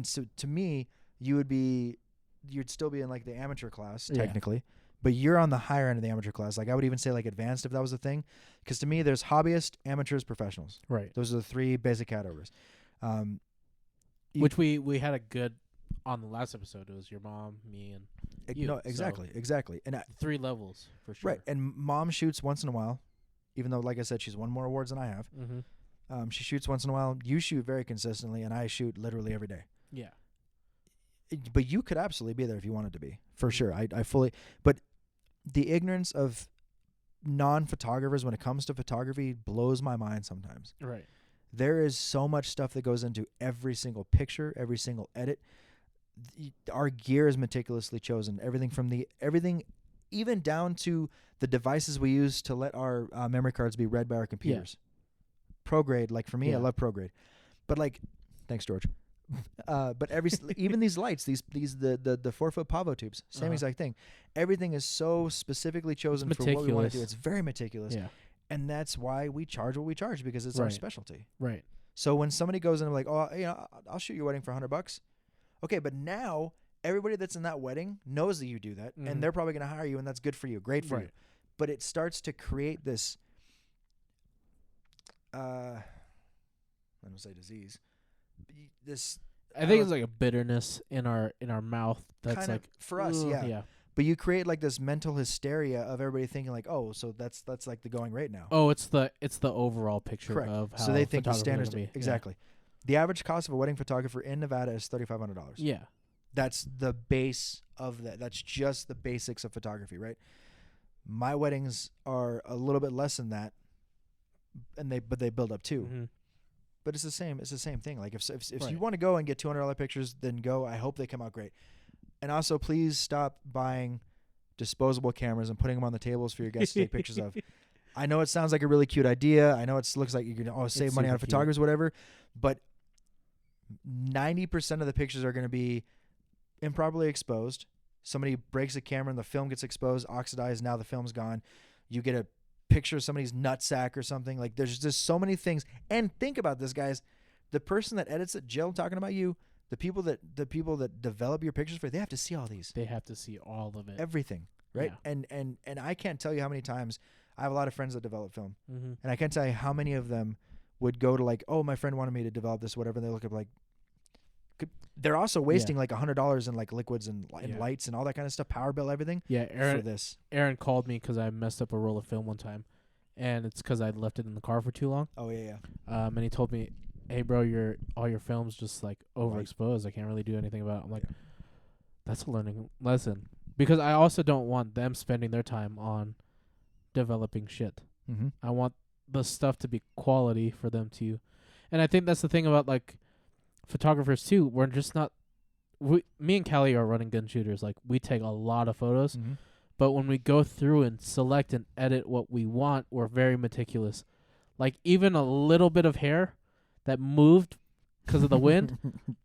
so to me, you'd still be in like the amateur class technically, but you're on the higher end of the amateur class. Like, I would even say like advanced if that was a thing. Because to me, there's hobbyists, amateurs, professionals. Right. Those are the three basic categories. Which we had a good on the last episode. It was your mom, me, and No, exactly. And 3 levels for sure. right. And mom shoots once in a while, even though, like I said, she's won more awards than I have. Mm-hmm. She shoots once in a while. You shoot very consistently, and I shoot literally every day. Yeah. But you could absolutely be there if you wanted to be, for sure. I fully. But the ignorance of non-photographers when it comes to photography blows my mind sometimes. Right. There is so much stuff that goes into every single picture, every single edit. Our gear is meticulously chosen. Everything, even down to the devices we use to let our memory cards be read by our computers. Yeah. ProGrade, like for me, I love ProGrade. But like, thanks, George. But even these lights, the 4-foot Pavo tubes, same exact thing. Everything is so specifically chosen for what we want to do. It's very meticulous. Yeah. And that's why we charge what we charge, because it's our specialty. Right. So when somebody goes in and like, oh, I'll shoot your wedding for $100. Okay, but now everybody that's in that wedding knows that you do that, and they're probably going to hire you, and that's good for you, great for you. But it starts to create this, I don't say disease. I think it's like a bitterness in our mouth. That's kind of, for us, yeah. But you create like this mental hysteria of everybody thinking like, oh, so that's like the going rate now. Oh, it's the overall picture. Correct. Of how. So they think the standards exactly. Yeah. The average cost of a wedding photographer in Nevada is $3,500. Yeah, that's the base of that. That's just the basics of photography, right? My weddings are a little bit less than that, and they build up too. Mm-hmm. But it's the same. It's the same thing. Like if you want to go and get $200 pictures, then go. I hope they come out great. And also, please stop buying disposable cameras and putting them on the tables for your guests to take pictures of. I know it sounds like a really cute idea. I know it looks like you can save money on photographers, whatever. But 90% of the pictures are going to be improperly exposed. Somebody breaks a camera and the film gets exposed, oxidized. Now the film's gone. You get a picture of somebody's nutsack or something. Like there's just so many things. And think about this, guys. The person that edits it, Jill, talking about you, the people that develop your pictures for you, they have to see all these. They have to see all of it. Everything, right? Yeah. And I can't tell you how many times I have a lot of friends that develop film, and I can't tell you how many of them would go to like, oh, my friend wanted me to develop this, whatever. And they look up like, they're also wasting like $100 in like liquids and lights and all that kind of stuff, power bill, everything. Yeah, Aaron called me because I messed up a roll of film one time, and it's because I left it in the car for too long. Oh yeah. And he told me, hey bro, all your film's just like overexposed. I can't really do anything about it. I'm like, that's a learning lesson, because I also don't want them spending their time on developing shit. Mm-hmm. I want the stuff to be quality for them to, and I think that's the thing about like photographers too. We're just not. Me and Callie are running gun shooters. Like we take a lot of photos, but when we go through and select and edit what we want, we're very meticulous. Like even a little bit of hair that moved because of the wind,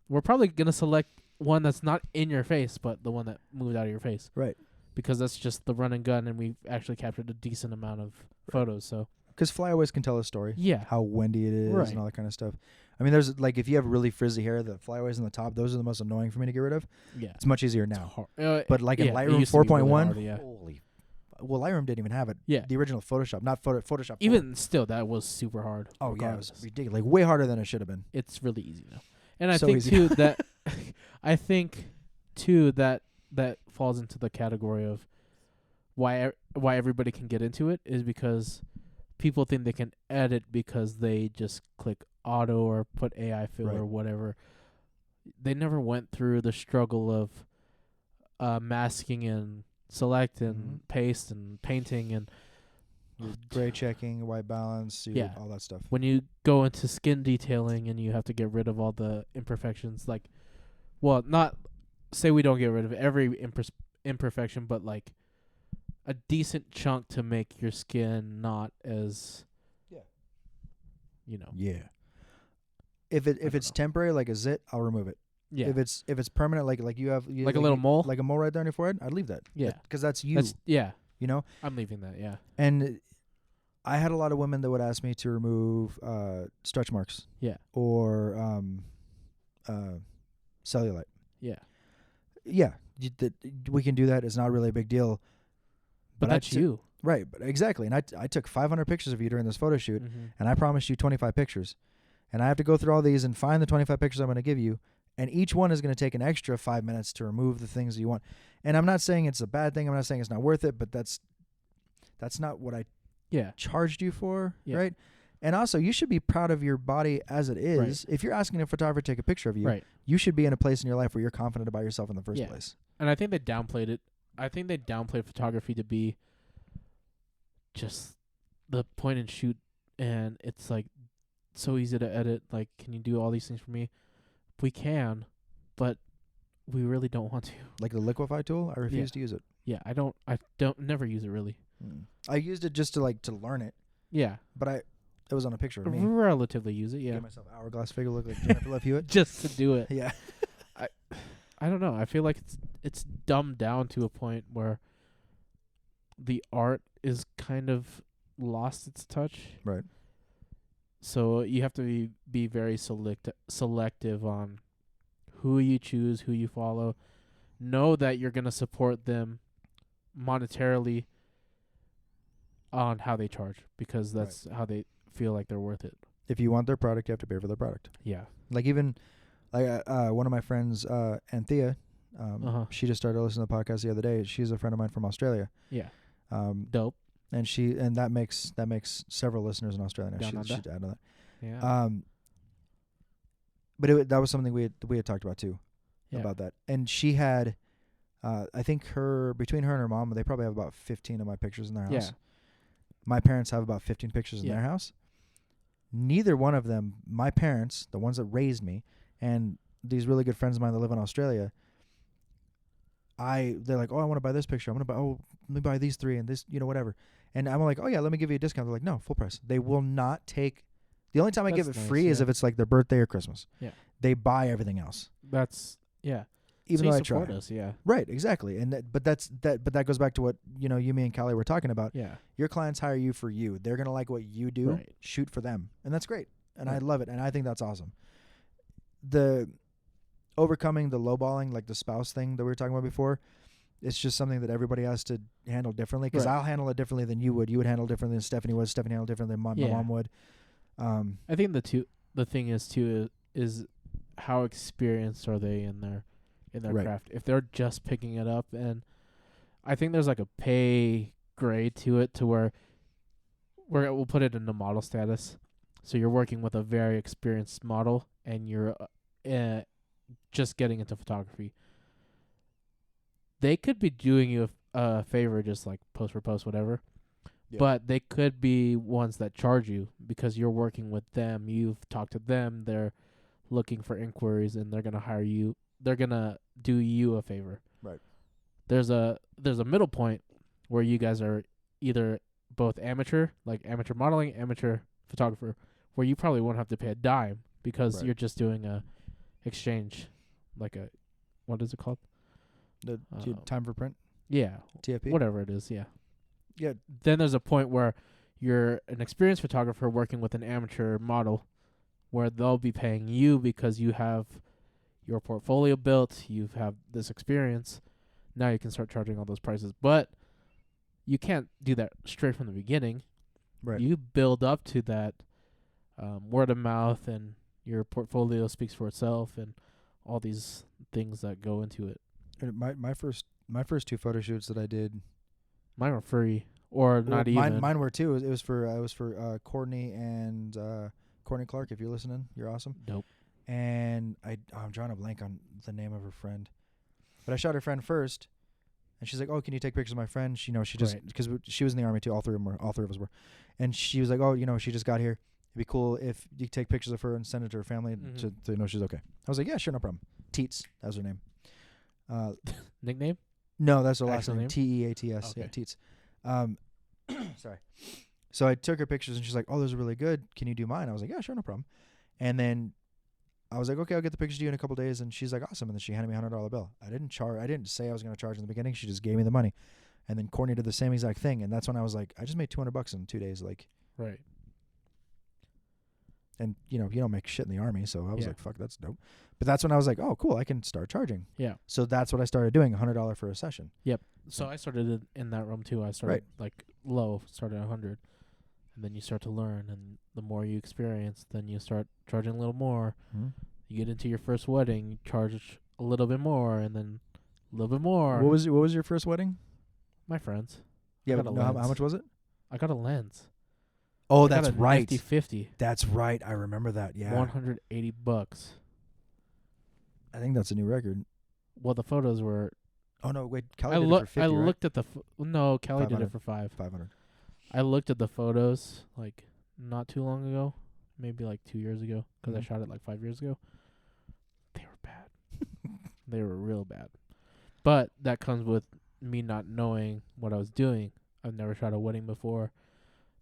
we're probably going to select one that's not in your face, but the one that moved out of your face. Right. Because that's just the run and gun, and we've actually captured a decent amount of photos. So, because flyaways can tell a story. Yeah. How windy it is and all that kind of stuff. I mean, there's like, if you have really frizzy hair, the flyaways on the top, those are the most annoying for me to get rid of. Yeah. It's much easier now. But like in Lightroom 4.1, really holy. Well, Lightroom didn't even have it. Yeah. The original Photoshop, not Photoshop. Even still, that was super hard. Oh, regardless. Yeah. It was ridiculous. Like, way harder than it should have been. It's really easy now. And I think, too, that I think, too, that falls into the category of why everybody can get into it is because people think they can edit because they just click auto or put AI fill or whatever. They never went through the struggle of masking and select and paste and painting and gray checking, white balance, all that stuff. When you go into skin detailing and you have to get rid of all the imperfections, like, well, not say we don't get rid of every imperfection, but like a decent chunk to make your skin not as, If it's temporary, like a zit, I'll remove it. Yeah. If it's permanent, like you have like a little mole, like a mole right there on your forehead, I'd leave that. Yeah, because that's you. You know, I'm leaving that. Yeah. And I had a lot of women that would ask me to remove stretch marks. Yeah. Or cellulite. Yeah. Yeah. We can do that. It's not really a big deal. But that's you. Right. But exactly. And I took 500 pictures of you during this photo shoot, and I promised you 25 pictures. And I have to go through all these and find the 25 pictures I'm going to give you And each one is going to take an extra 5 minutes to remove the things that you want. And I'm not saying it's a bad thing. I'm not saying it's not worth it, but that's not what I charged you for, right? And also, you should be proud of your body as it is. Right. If you're asking a photographer to take a picture of you, you should be in a place in your life where you're confident about yourself in the first place. And I think they downplayed it. I think they downplayed photography to be just the point and shoot, and it's like so easy to edit. Like, can you do all these things for me? We can, but we really don't want to. Like the Liquify tool, I refuse to use it. Yeah, I don't never use it really. I used it just to learn it. Yeah, but it was on a picture of me. Relatively use it. Yeah, give myself hourglass figure look like Jennifer Love Hewitt just to do it. Yeah, I don't know. I feel like it's dumbed down to a point where the art is kind of lost its touch. Right. So you have to be very selective on who you choose, who you follow. Know that you're going to support them monetarily on how they charge, because that's how they feel like they're worth it. If you want their product, you have to pay for their product. Yeah. Like even one of my friends, Anthea, she just started listening to the podcast the other day. She's a friend of mine from Australia. Yeah. Dope. And that makes several listeners in Australia now. She'd add on that. Yeah. But that was something we had talked about too, about that. And she had, I think between her and her mom, they probably have about 15 of my pictures in their house. Yeah. My parents have about 15 pictures in their house. Neither one of them, my parents, the ones that raised me, and these really good friends of mine that live in Australia, they're like, oh, I want to buy this picture. Let me buy these 3 and this, whatever. And I'm like, oh yeah, let me give you a discount. They're like, no, full price. They will not take. The only time I give it free is if it's like their birthday or Christmas. Yeah. They buy everything else. That's Even so though you I try. support us, yeah. Right, exactly. And that goes back to what you, me and Callie were talking about. Yeah. Your clients hire you for you. They're gonna like what you do. Right. Shoot for them, and that's great. And I love it, and I think that's awesome. The overcoming the lowballing, like the spouse thing that we were talking about before, it's just something that everybody has to handle differently. Because I'll handle it differently than you would. You would handle it differently than Stephanie would. Stephanie handled it differently than my mom would. I think the thing is how experienced are they in their craft. If they're just picking it up, and I think there's like a pay grade to it, to where we'll put it into model status. So you're working with a very experienced model, and you're just getting into photography. They could be doing you a favor, just like post for post, whatever. Yeah. But they could be ones that charge you because you're working with them. You've talked to them. They're looking for inquiries, and they're gonna hire you. They're gonna do you a favor. Right. There's a middle point where you guys are either both amateur, like amateur modeling, amateur photographer, where you probably won't have to pay a dime because you're just doing a exchange, like what is it called? The time for print. Yeah. TFP. Whatever it is. Yeah. Yeah. Then there's a point where you're an experienced photographer working with an amateur model, where they'll be paying you because you have your portfolio built, you have this experience. Now you can start charging all those prices. But you can't do that straight from the beginning. Right. You build up to that word of mouth, and your portfolio speaks for itself, and all these things that go into it. And my first 2 photo shoots that I did, mine were free or not even. Mine were too. It was for Courtney and Courtney Clark. If you're listening, you're awesome. Dope. And I'm drawing a blank on the name of her friend, but I shot her friend first, and she's like, "Oh, can you take pictures of my friend?" She just because she was in the Army too. All three of us were, and she was like, "Oh, she just got here. It'd be cool if you take pictures of her and send it to her family to know she's okay." I was like, "Yeah, sure, no problem." Teets, that was her name. Nickname? No, that's her last Actual name. name? Teats. Okay. Yeah, Teets. Sorry. So I took her pictures, and she's like, "Oh, those are really good. Can you do mine?" I was like, "Yeah, sure, no problem." And then I was like, "Okay, I'll get the pictures to you in a couple days." And she's like, "Awesome." And then she handed me $100 bill. I didn't say I was going to charge in the beginning. She just gave me the money. And then Courtney did the same exact thing. And that's when I was like, I just made $200 in 2 days. Like, right. And you don't make shit in the Army. So I was like, fuck, that's dope. But that's when I was like, oh, cool, I can start charging. Yeah. So that's what I started doing, $100 for a session. Yep. So I started in that realm too. I started like low, started at 100. And then you start to learn, and the more you experience, then you start charging a little more. Mm-hmm. You get into your first wedding, you charge a little bit more, and then a little bit more. What was your first wedding? My friends. Yeah, got but a no, how lens. much was it? I got a lens. Oh, I got that's a right. nifty 50. That's right. I remember that. Yeah. $180. I think that's a new record. Well, the photos were. Oh no, wait. Kelly did it for 50, I right? looked at the. No, Kelly did it 500. for 5. 500. I looked at the photos like not too long ago, maybe like 2 years ago, because I Mhm. shot it like 5 years ago. They were bad. They were real bad. But that comes with me not knowing what I was doing. I've never shot a wedding before.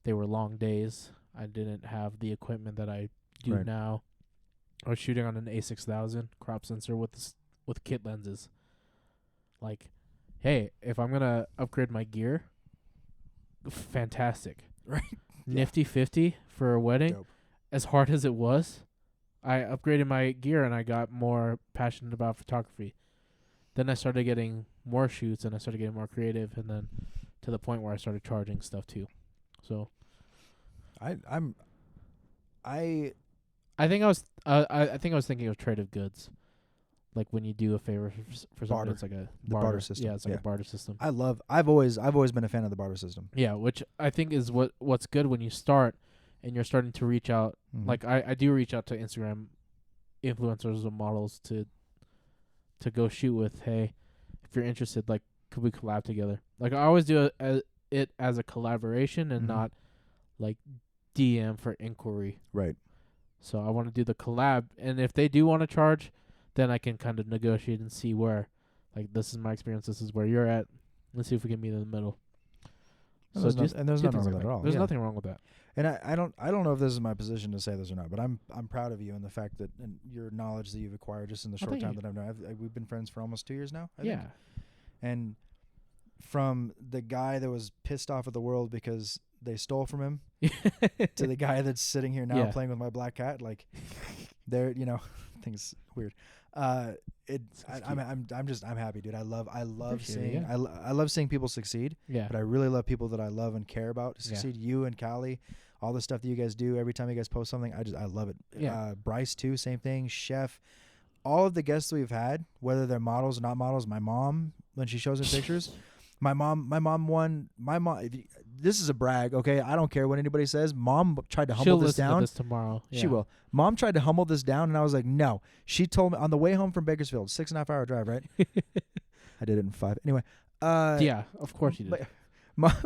They were long days. I didn't have the equipment that I do Right. now. I was shooting on an A6000 crop sensor with kit lenses. Like, hey, if I'm gonna upgrade my gear, fantastic. Right. Nifty 50 for a wedding. Dope. As hard as it was, I upgraded my gear and I got more passionate about photography. Then I started getting more shoots and I started getting more creative, and then to the point where I started charging stuff too. So I think I think I was thinking of trade of goods, like when you do a favor for somebody. Barter. It's like a The barter system. Yeah, it's like Yeah. a barter system. I've always been a fan of the barter system. Yeah, which I think is what's good when you start and you're starting to reach out. Mhm. Like I do reach out to Instagram influencers and models to go shoot with. Hey, if you're interested, like, could we collab together? Like, I always do it as a collaboration and Mhm. not like DM for inquiry. Right. So I want to do the collab, and if they do want to charge, then I can kind of negotiate and see where, like, this is my experience, this is where you're at. Let's see if we can meet in the middle. And So there's, there's do nothing things wrong like with that at all. There's yeah. nothing wrong with that. And I don't know if this is my position to say this or not, but I'm proud of you and the fact that and your knowledge that you've acquired just in the short thank time you. that I've known. We've been friends for almost 2 years now. I Yeah. think. And from the guy that was pissed off at the world because they stole from him to the guy that's sitting here now Yeah. playing with my black cat, like, they're things weird. I'm happy, dude. I love Appreciate it, seeing yeah. I love seeing people succeed. Yeah. But I really love people that I love and care about Yeah. succeed. You and Callie, all the stuff that you guys do every time you guys post something, I love it. Yeah. Bryce too, same thing. Chef, all of the guests we've had, whether they're models or not models. My mom, when she shows me pictures, my mom won. My mom. This is a brag, okay? I don't care what anybody says. Mom tried to humble She'll this listen down. to this tomorrow. She Yeah. will. Mom tried to humble this down, and I was like, no. She told me on the way home from Bakersfield, 6.5 hour drive, right? I did it in 5. Anyway. Yeah, of course you did.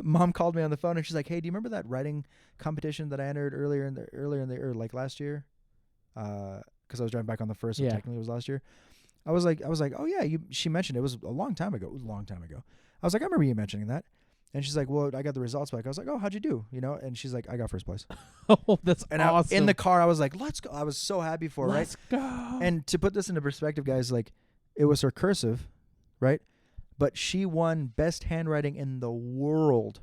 Mom called me on the phone and she's like, "Hey, do you remember that writing competition that I entered earlier in the like last year?" Because I was driving back on the first, so Yeah. technically it was last year. I was like, "Oh yeah, she mentioned it. It was a long time ago. I was like, "I remember you mentioning that." And she's like, "Well, I got the results back." I was like, "Oh, how'd you do?" And she's like, "I got first place." Oh, that's And awesome. in the car, I was like, "Let's go!" I was so happy for her, right? Let's go. And to put this into perspective, guys, like, it was her cursive, right? But she won best handwriting in the world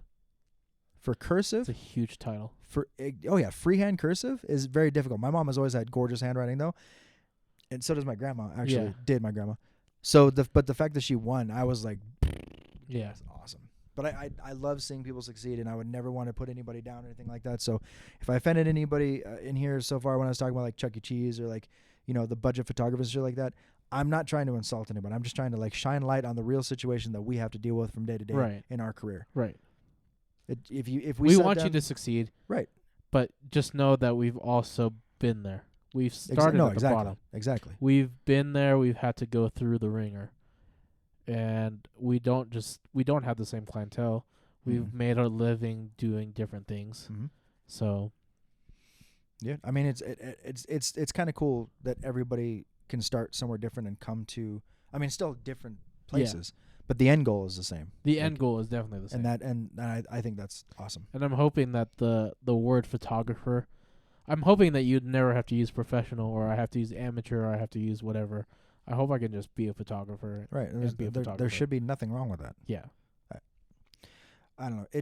for cursive. it's a huge title. Freehand cursive is very difficult. My mom has always had gorgeous handwriting though, and so does my grandma. Actually, Yeah. did my grandma. So the fact that she won, I was like, Yeah. that's awesome. But I love seeing people succeed, and I would never want to put anybody down or anything like that. So if I offended anybody in here so far when I was talking about like Chuck E. Cheese or like the budget photographers and shit like that, I'm not trying to insult anybody. I'm just trying to like shine light on the real situation that we have to deal with from day to day Right. in our career. Right. If We sat want you down- to succeed. Right. But just know that we've also been there. We've started at the bottom. Exactly. We've been there. We've had to go through the ringer. And we don't have the same clientele. We've Mhm. made our living doing different things. Mm-hmm. So Yeah, I mean it's kind of cool that everybody can start somewhere different and come to. I mean, still different places, but the end goal is the same. the end goal is definitely the same. And I think that's awesome. And I'm hoping that the word photographer, I'm hoping that you'd never have to use professional, or I have to use amateur, or I have to use whatever. I hope I can just be a photographer. Right. And There's, be a there photographer. should be nothing wrong with that. Yeah. I don't know.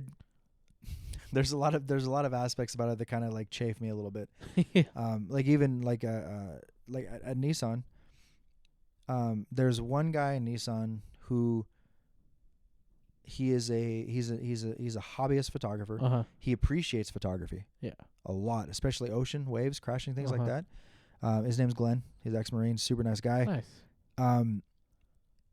There's a lot of aspects about it that kind of like chafe me a little bit. Yeah. Like even like at Nissan, there's one guy in Nissan who he's a hobbyist photographer. Uh-huh. He appreciates photography Yeah. a lot, especially ocean waves, crashing, things like Uh-huh. that. His name's Glenn. He's ex-Marine, super nice guy. Nice.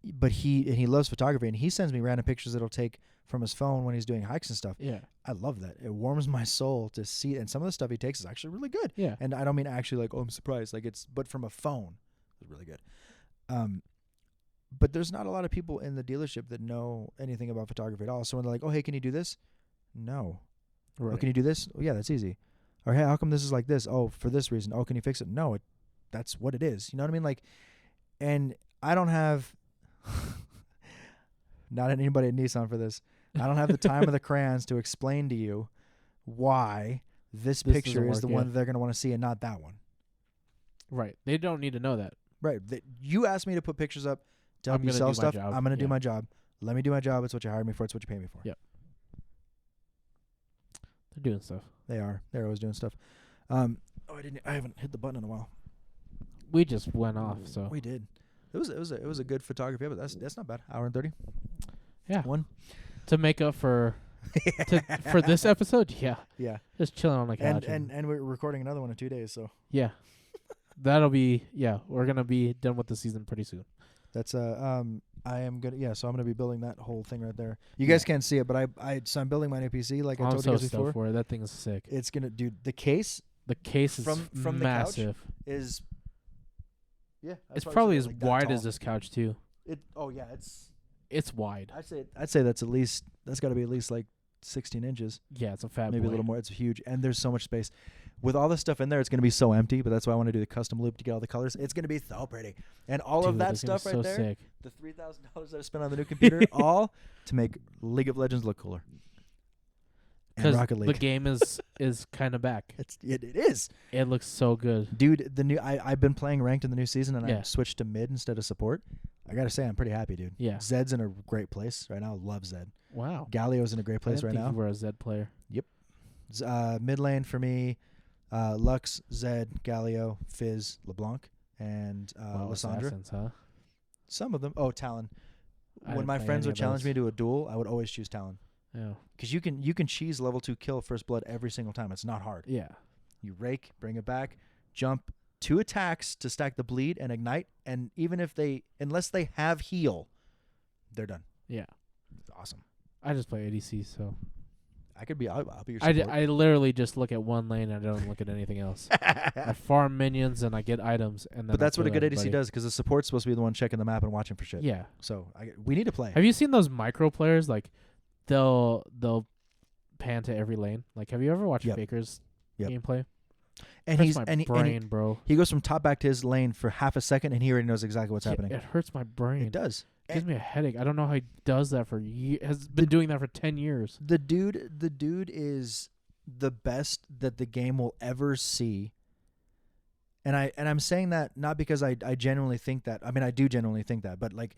But he loves photography, and he sends me random pictures that he'll take from his phone when he's doing hikes and stuff. Yeah. I love that. It warms my soul to see it. And some of the stuff he takes is actually really good. Yeah. And I don't mean actually like, oh, I'm surprised. Like but from a phone, it's really good. But there's not a lot of people in the dealership that know anything about photography at all. So when they're like, oh, hey, can you do this? No. Right. Oh, can you do this? Oh, yeah, that's easy. Or, hey, how come this is like this? Oh, for this reason. Oh, can you fix it? No, that's what it is. You know what I mean? Like, and I don't have, not anybody at Nissan for this. I don't have the time or the crayons to explain to you why this picture is the one that they're going to want to see and not that one. Right. They don't need to know that. Right. You asked me to put pictures up to help you sell stuff. I'm going to do my job. Let me do my job. It's what you hired me for. It's what you pay me for. Yep. They're doing stuff. They are. They're always doing stuff. I haven't hit the button in a while. We just went off, so we did. It was a good photography, but that's not bad. Hour and 30. Yeah. One. To make up for for this episode, yeah. Yeah. Just chilling on the couch. And we're recording another one in 2 days, so. Yeah. That'll be we're gonna be done with the season pretty soon. That's I am gonna so I'm gonna be building that whole thing right there. You guys can't see it, but I'm building my new PC like I told you guys before. For it. That thing is sick. It's gonna the case. The case is from massive. The couch is it's probably as wide as this couch too. It's wide. I'd say that's got to be at least like 16 inches. Yeah, it's a fat maybe a little more. It's huge, and there's so much space. With all this stuff in there, it's going to be so empty, but that's why I want to do the custom loop to get all the colors. It's going to be so pretty. And all of that stuff right there, sick. the $3,000 that I spent on the new computer, all to make League of Legends look cooler. Because the game is kind of back. It is. It looks so good. Dude, I've been playing ranked in the new season, and I switched to mid instead of support. I got to say, I'm pretty happy, dude. Yeah. Zed's in a great place right now. Love Zed. Wow. Galio's in a great place right now. You were a Zed player. Yep. Mid lane for me, Lux, Zed, Galio, Fizz, LeBlanc, and Lysandra. Huh? Some of them. Oh, Talon. When my friends would challenge me to a duel, I would always choose Talon. Yeah. Because you can cheese level 2 kill first blood every single time. It's not hard. Yeah. You rake, bring it back, jump 2 attacks to stack the bleed and ignite, and even if unless they have heal, they're done. Yeah. It's awesome. I just play ADC, so I could be. I'll be your support. I literally just look at one lane and I don't look at anything else. I farm minions and I get items, and then. But that's what a good ADC does, because the support's supposed to be the one checking the map and watching for shit. Yeah. So we need to play. Have you seen those micro players? Like, they'll pan to every lane. Like, have you ever watched Faker's gameplay? And hurts my brain, bro. He goes from top back to his lane for half a second, and he already knows exactly what's happening. It hurts my brain. It does. It gives me a headache. I don't know how he does that for years. Has been doing that for 10 years. The dude is the best that the game will ever see. And I'm saying that not because I genuinely think that. I mean, I do genuinely think that, but like,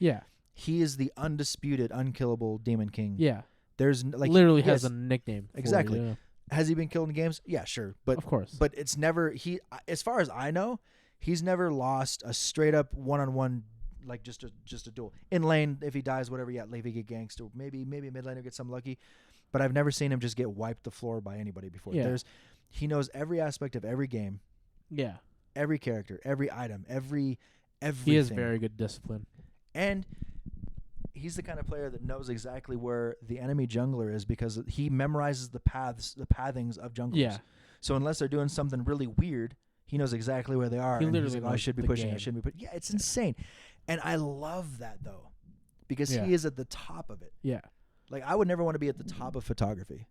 he is the undisputed, unkillable Demon King. Yeah. There's like literally has a nickname. Exactly. Yeah. Has he been killed in games? Yeah, sure. But of course. But it's never as far as I know, he's never lost a straight up 1-on-1, like just a duel. In lane, if he dies, whatever, leave he get ganked, or maybe mid laner gets some lucky. But I've never seen him just get wiped the floor by anybody before. Yeah. He knows every aspect of every game. Yeah. Every character, every item, everything. He has very good discipline. And he's the kind of player that knows exactly where the enemy jungler is, because he memorizes the pathings of junglers. Yeah. So unless they're doing something really weird, he knows exactly where they are. He literally knows I should be pushing. I shouldn't be pushing. Yeah, it's insane. And I love that, though, because he is at the top of it. Yeah. Like, I would never want to be at the top of photography.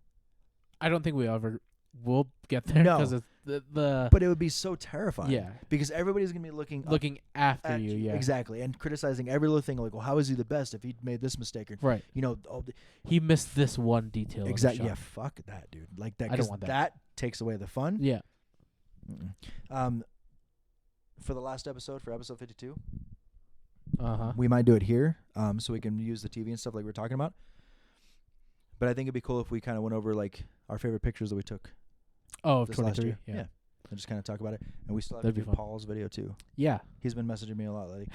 I don't think we ever will get there. No. Because the but it would be so terrifying. Yeah. Because everybody's going to be looking after you. Yeah. Exactly. And criticizing every little thing. Like, well, how is he the best if he made this mistake? Or, right. You know. He missed this one detail. Exactly. Yeah, fuck that, dude. Like that. I don't want that. That takes away the fun. Yeah. For the last episode, for episode 52, we might do it here, so we can use the TV and stuff like we were talking about. But I think it'd be cool if we kind of went over like our favorite pictures that we took. Oh, of 23. Yeah. And just kind of talk about it. And we still have to do Paul's video too. Yeah. He's been messaging me a lot lately.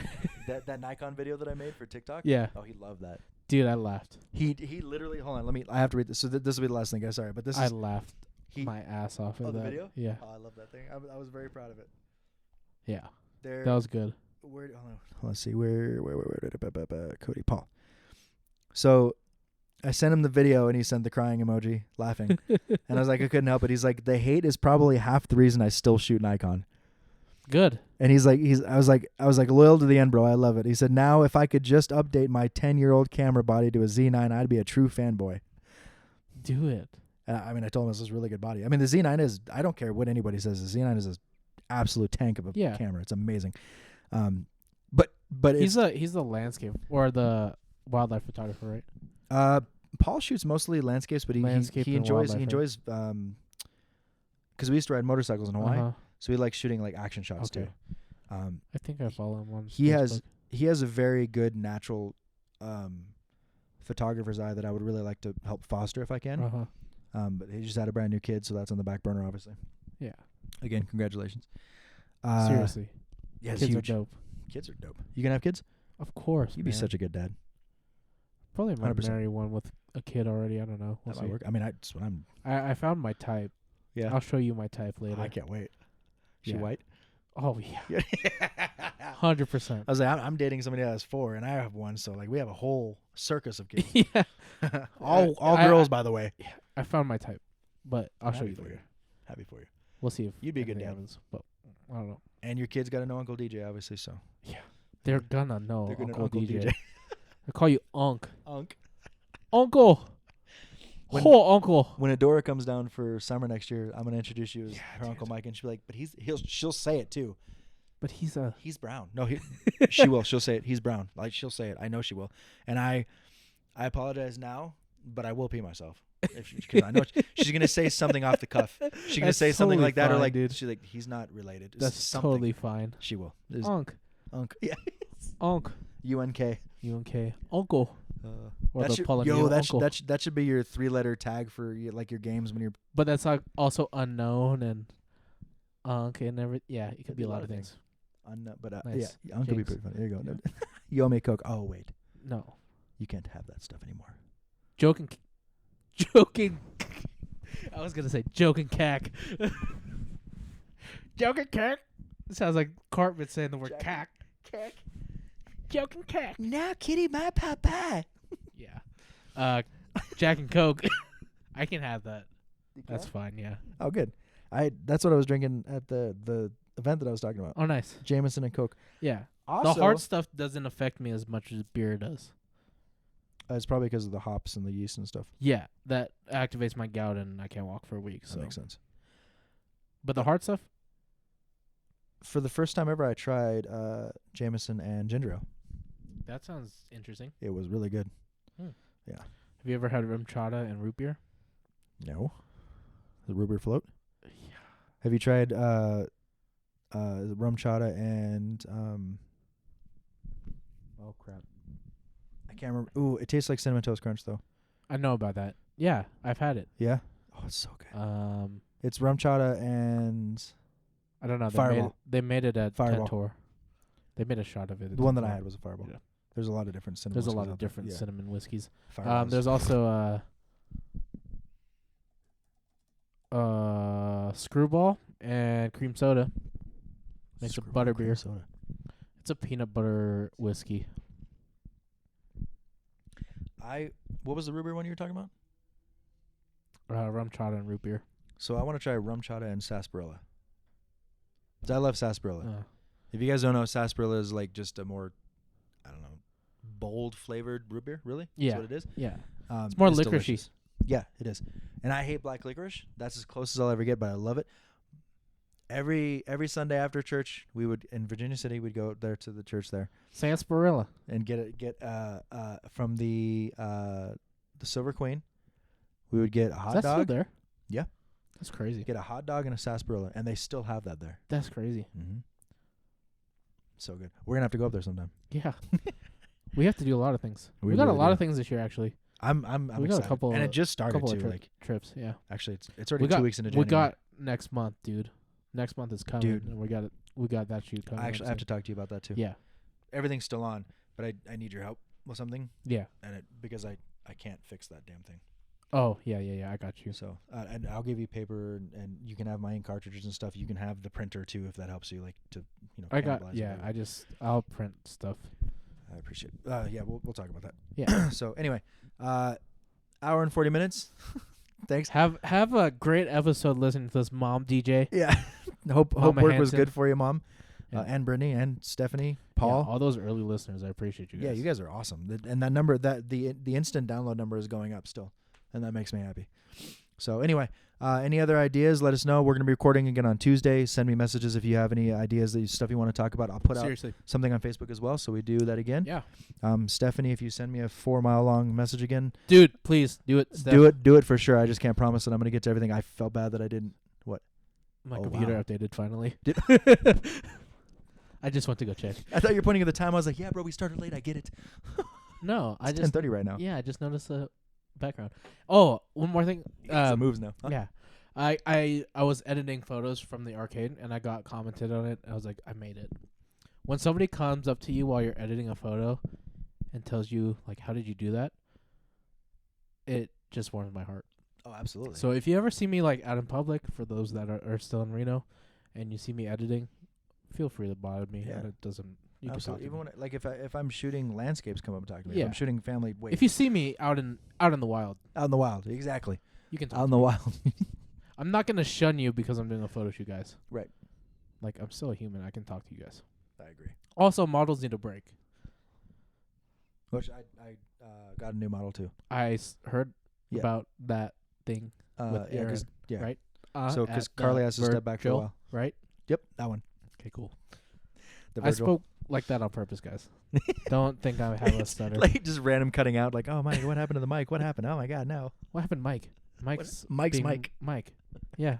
that Nikon video that I made for TikTok. Yeah. Oh, he loved that. Dude, I laughed. He literally. Hold on. I have to read this. So this will be the last thing, guys. Sorry, but I laughed my ass off at the that video. Yeah. Oh, I love that thing. I was very proud of it. Yeah, They're that was good. where. Let's see where Cody Paul. So I sent him the video and he sent the crying emoji, laughing, and I was like, I couldn't help it. He's like, the hate is probably half the reason I still shoot Nikon. Good. And he's like, I was like, loyal to the end, bro. I love it. He said, now if I could just update my 10-year-old camera body to a Z9, I'd be a true fanboy. Do it. I mean, I told him this was a really good body. I mean, the Z9 is, I don't care what anybody says, the Z9 is an absolute tank of a camera. It's amazing. But he's the landscape or the wildlife photographer, right? Paul shoots mostly landscapes, but he enjoys because we used to ride motorcycles in Hawaii, so he likes shooting like action shots too. I think I follow him on he Facebook. he has a very good natural photographer's eye that I would really like to help foster if I can. But he just had a brand new kid, so that's on the back burner, obviously. Yeah. Again, congratulations. Seriously. Yeah, kids are dope. Kids are dope. You gonna have kids? Of course. You'd be such a good dad. Probably might marry one with a kid already. I don't know. That might work. I mean, I found my type. Yeah. I'll show you my type later. I can't wait. She white? Oh yeah. 100%. I was like, I'm dating somebody that has 4, and I have 1, so like we have a whole circus of kids. Yeah. all girls, by the way. Yeah, I found my type, but I'll show you later. Happy for you. We'll see if you'd be a good dad. Happens, but I don't know. And your kids got to know Uncle DJ, obviously. So yeah, they're gonna know Uncle DJ. I call you Unc. Uncle. Uncle. When Adora comes down for summer next year, I'm gonna introduce you as her Uncle Mike, and she'll be like, "But she'll say it too." But he's brown. No, she will. She'll say it. He's brown. Like she'll say it. I know she will. And I apologize now, but I will pee myself. Because I know she's gonna say something off the cuff. She's gonna say something like that, or like, dude. She's like, he's not related. That's something. Totally fine. She will. Unc. Yeah. Unc. UNK. Uncle. Or the Polynesian that should be your 3-letter tag for like your games when you're. But that's like also unknown and Unc and everything. Yeah, it could be a lot of things. But nice. Yeah, Unc could be pretty funny. There you go. Yeah. You owe me a Coke. Oh wait, no, you can't have that stuff anymore. Joking. I was gonna say joking cack. Joking cack. It sounds like Cartman saying the word cack. Cack. Joking cack. Now, kitty, my papa. Yeah. Jack and Coke. I can have that. That's fine. Yeah. Oh, good. That's what I was drinking at the event that I was talking about. Oh, nice. Jameson and Coke. Yeah. Also, the hard stuff doesn't affect me as much as beer does. It's probably because of the hops and the yeast and stuff. Yeah, that activates my gout and I can't walk for a week. That makes sense. But the hard stuff? For the first time ever, I tried Jameson and ginger ale. That sounds interesting. It was really good. Yeah. Have you ever had rum chata and root beer? No. The root beer float? Yeah. Have you tried rum chata and oh crap. I can't remember. Ooh, it tastes like Cinnamon Toast Crunch though. I know about that. Yeah, I've had it. Yeah? Oh, it's so good. It's rum chata and I don't know. Fireball. They made it at Fireball. Tentor. They made a shot of it. The one that I had was a Fireball. Yeah. There's a lot of different cinnamon. There's a lot of different cinnamon whiskeys. Fireballs. There's also Screwball and cream soda. Makes a butter beer. Soda. It's a peanut butter whiskey. What was the root beer one you were talking about? Rum chata and root beer. So I want to try rum chata and sarsaparilla. 'Cause I love sarsaparilla. If you guys don't know, sarsaparilla is like just a more, I don't know, bold flavored root beer. Really? Yeah. That's what it is. Yeah. It's more licoricey. Delicious. Yeah, it is. And I hate black licorice. That's as close as I'll ever get, but I love it. Every Sunday after church, we would in Virginia City, we'd go there to the church there. Sarsaparilla. And get from the Silver Queen. We would get a hot dog. Is that still there? Yeah. That's crazy. Get a hot dog and a sarsaparilla, and they still have that there. That's crazy. Mm-hmm. So good. We're gonna have to go up there sometime. Yeah. We have to do a lot of things. We got really a lot of things this year, actually. I'm we got excited. a couple, and it just started couple too. of trips. Yeah. Actually, it's already 2 weeks into January. We got next month, dude. Next month is coming, dude. And we got that shoot coming. I have to talk to you about that too. Yeah. Everything's still on, but I need your help with something. Yeah. And because I can't fix that damn thing. Oh, yeah. I got you. So and I'll give you paper, and you can have my ink cartridges and stuff. You can have the printer too if that helps you, like to I got cannibalize it or whatever. I'll print stuff. I appreciate it. Yeah, we'll talk about that. Yeah. So anyway, hour and 40 minutes. Thanks. Have a great episode listening to this, Mom DJ. Yeah. hope Mama work was Hanson. good for you, Mom. Yeah. And Brittany and Stephanie, Yeah, Paul. all those early listeners, I appreciate you guys. Yeah, you guys are awesome. And that number, the instant download number is going up still, and that makes me happy. So anyway, any other ideas? Let us know. We're going to be recording again on Tuesday. Send me messages if you have any ideas, stuff you want to talk about. I'll put Seriously. out something on Facebook as well, so we do that again. Yeah. Stephanie, if you send me a 4-mile long message again, Dude, please do it. Steph. do it for sure. I just can't promise that I'm going to get to everything. I felt bad that I didn't. What? My Oh, computer wow. updated finally. Did- I just went to go check. I thought you were pointing at the time. I was like, yeah, bro, we started late. I get it. No, I It's just 10:30 right now. Yeah, I just noticed the background. Oh, one more thing. It moves now. Huh? Yeah. I was editing photos from the arcade and I got commented on it. I was like, I made it. When somebody comes up to you while you're editing a photo and tells you like, how did you do that? It just warms my heart. Oh, absolutely. So if you ever see me like out in public, for those that are still in Reno, and you see me editing, feel free to bother me. Yeah. And it doesn't. You can talk Absolutely. to Even me. when if I'm shooting landscapes, come up and talk to me. Yeah. If I'm shooting family. Wait. If you see me out in the wild, out in the wild, exactly. you can talk Out to in the me. wild. I'm not gonna shun you because I'm doing a photo shoot, guys. Right. Like I'm still a human. I can talk to you guys. I agree. Also, models need a break. Which I got a new model too. I heard Yeah. about that thing. With Yeah, Aaron, 'cause- yeah. right? So at because the Carly has to step back for a Virgil, while. right? Yep, that one. Okay, cool. The I Virgil. spoke like that on purpose, guys. Don't think I have a stutter. Like just random cutting out. Like, oh Mike, what happened to the mic? What happened? Oh my God, no. What happened, Mike? Mike's Mike's being Mike. Yeah.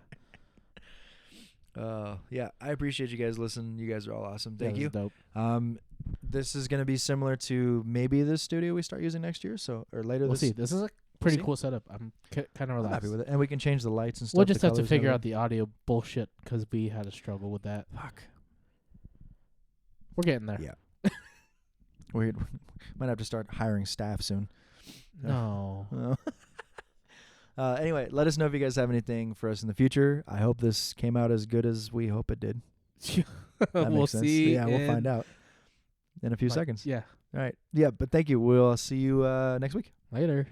Yeah. I appreciate you guys listening. You guys are all awesome. Thank Yeah, you. this is dope. This is gonna be similar to maybe the studio we start using next year. So or later We'll this. see. This is a pretty see. cool setup. I'm kind of I'm relaxed. happy with it, and we can change the lights and stuff. We'll just the have to colors and figure out everything. the audio bullshit because we had a struggle with that. Fuck. We're getting there. Yeah. We might have to start hiring staff soon. No. Anyway, let us know if you guys have anything for us in the future. I hope this came out as good as we hope it did. That We'll makes sense. see. Yeah, we'll find out in a few seconds. Yeah. All right. Yeah, but thank you. We'll see you next week. Later.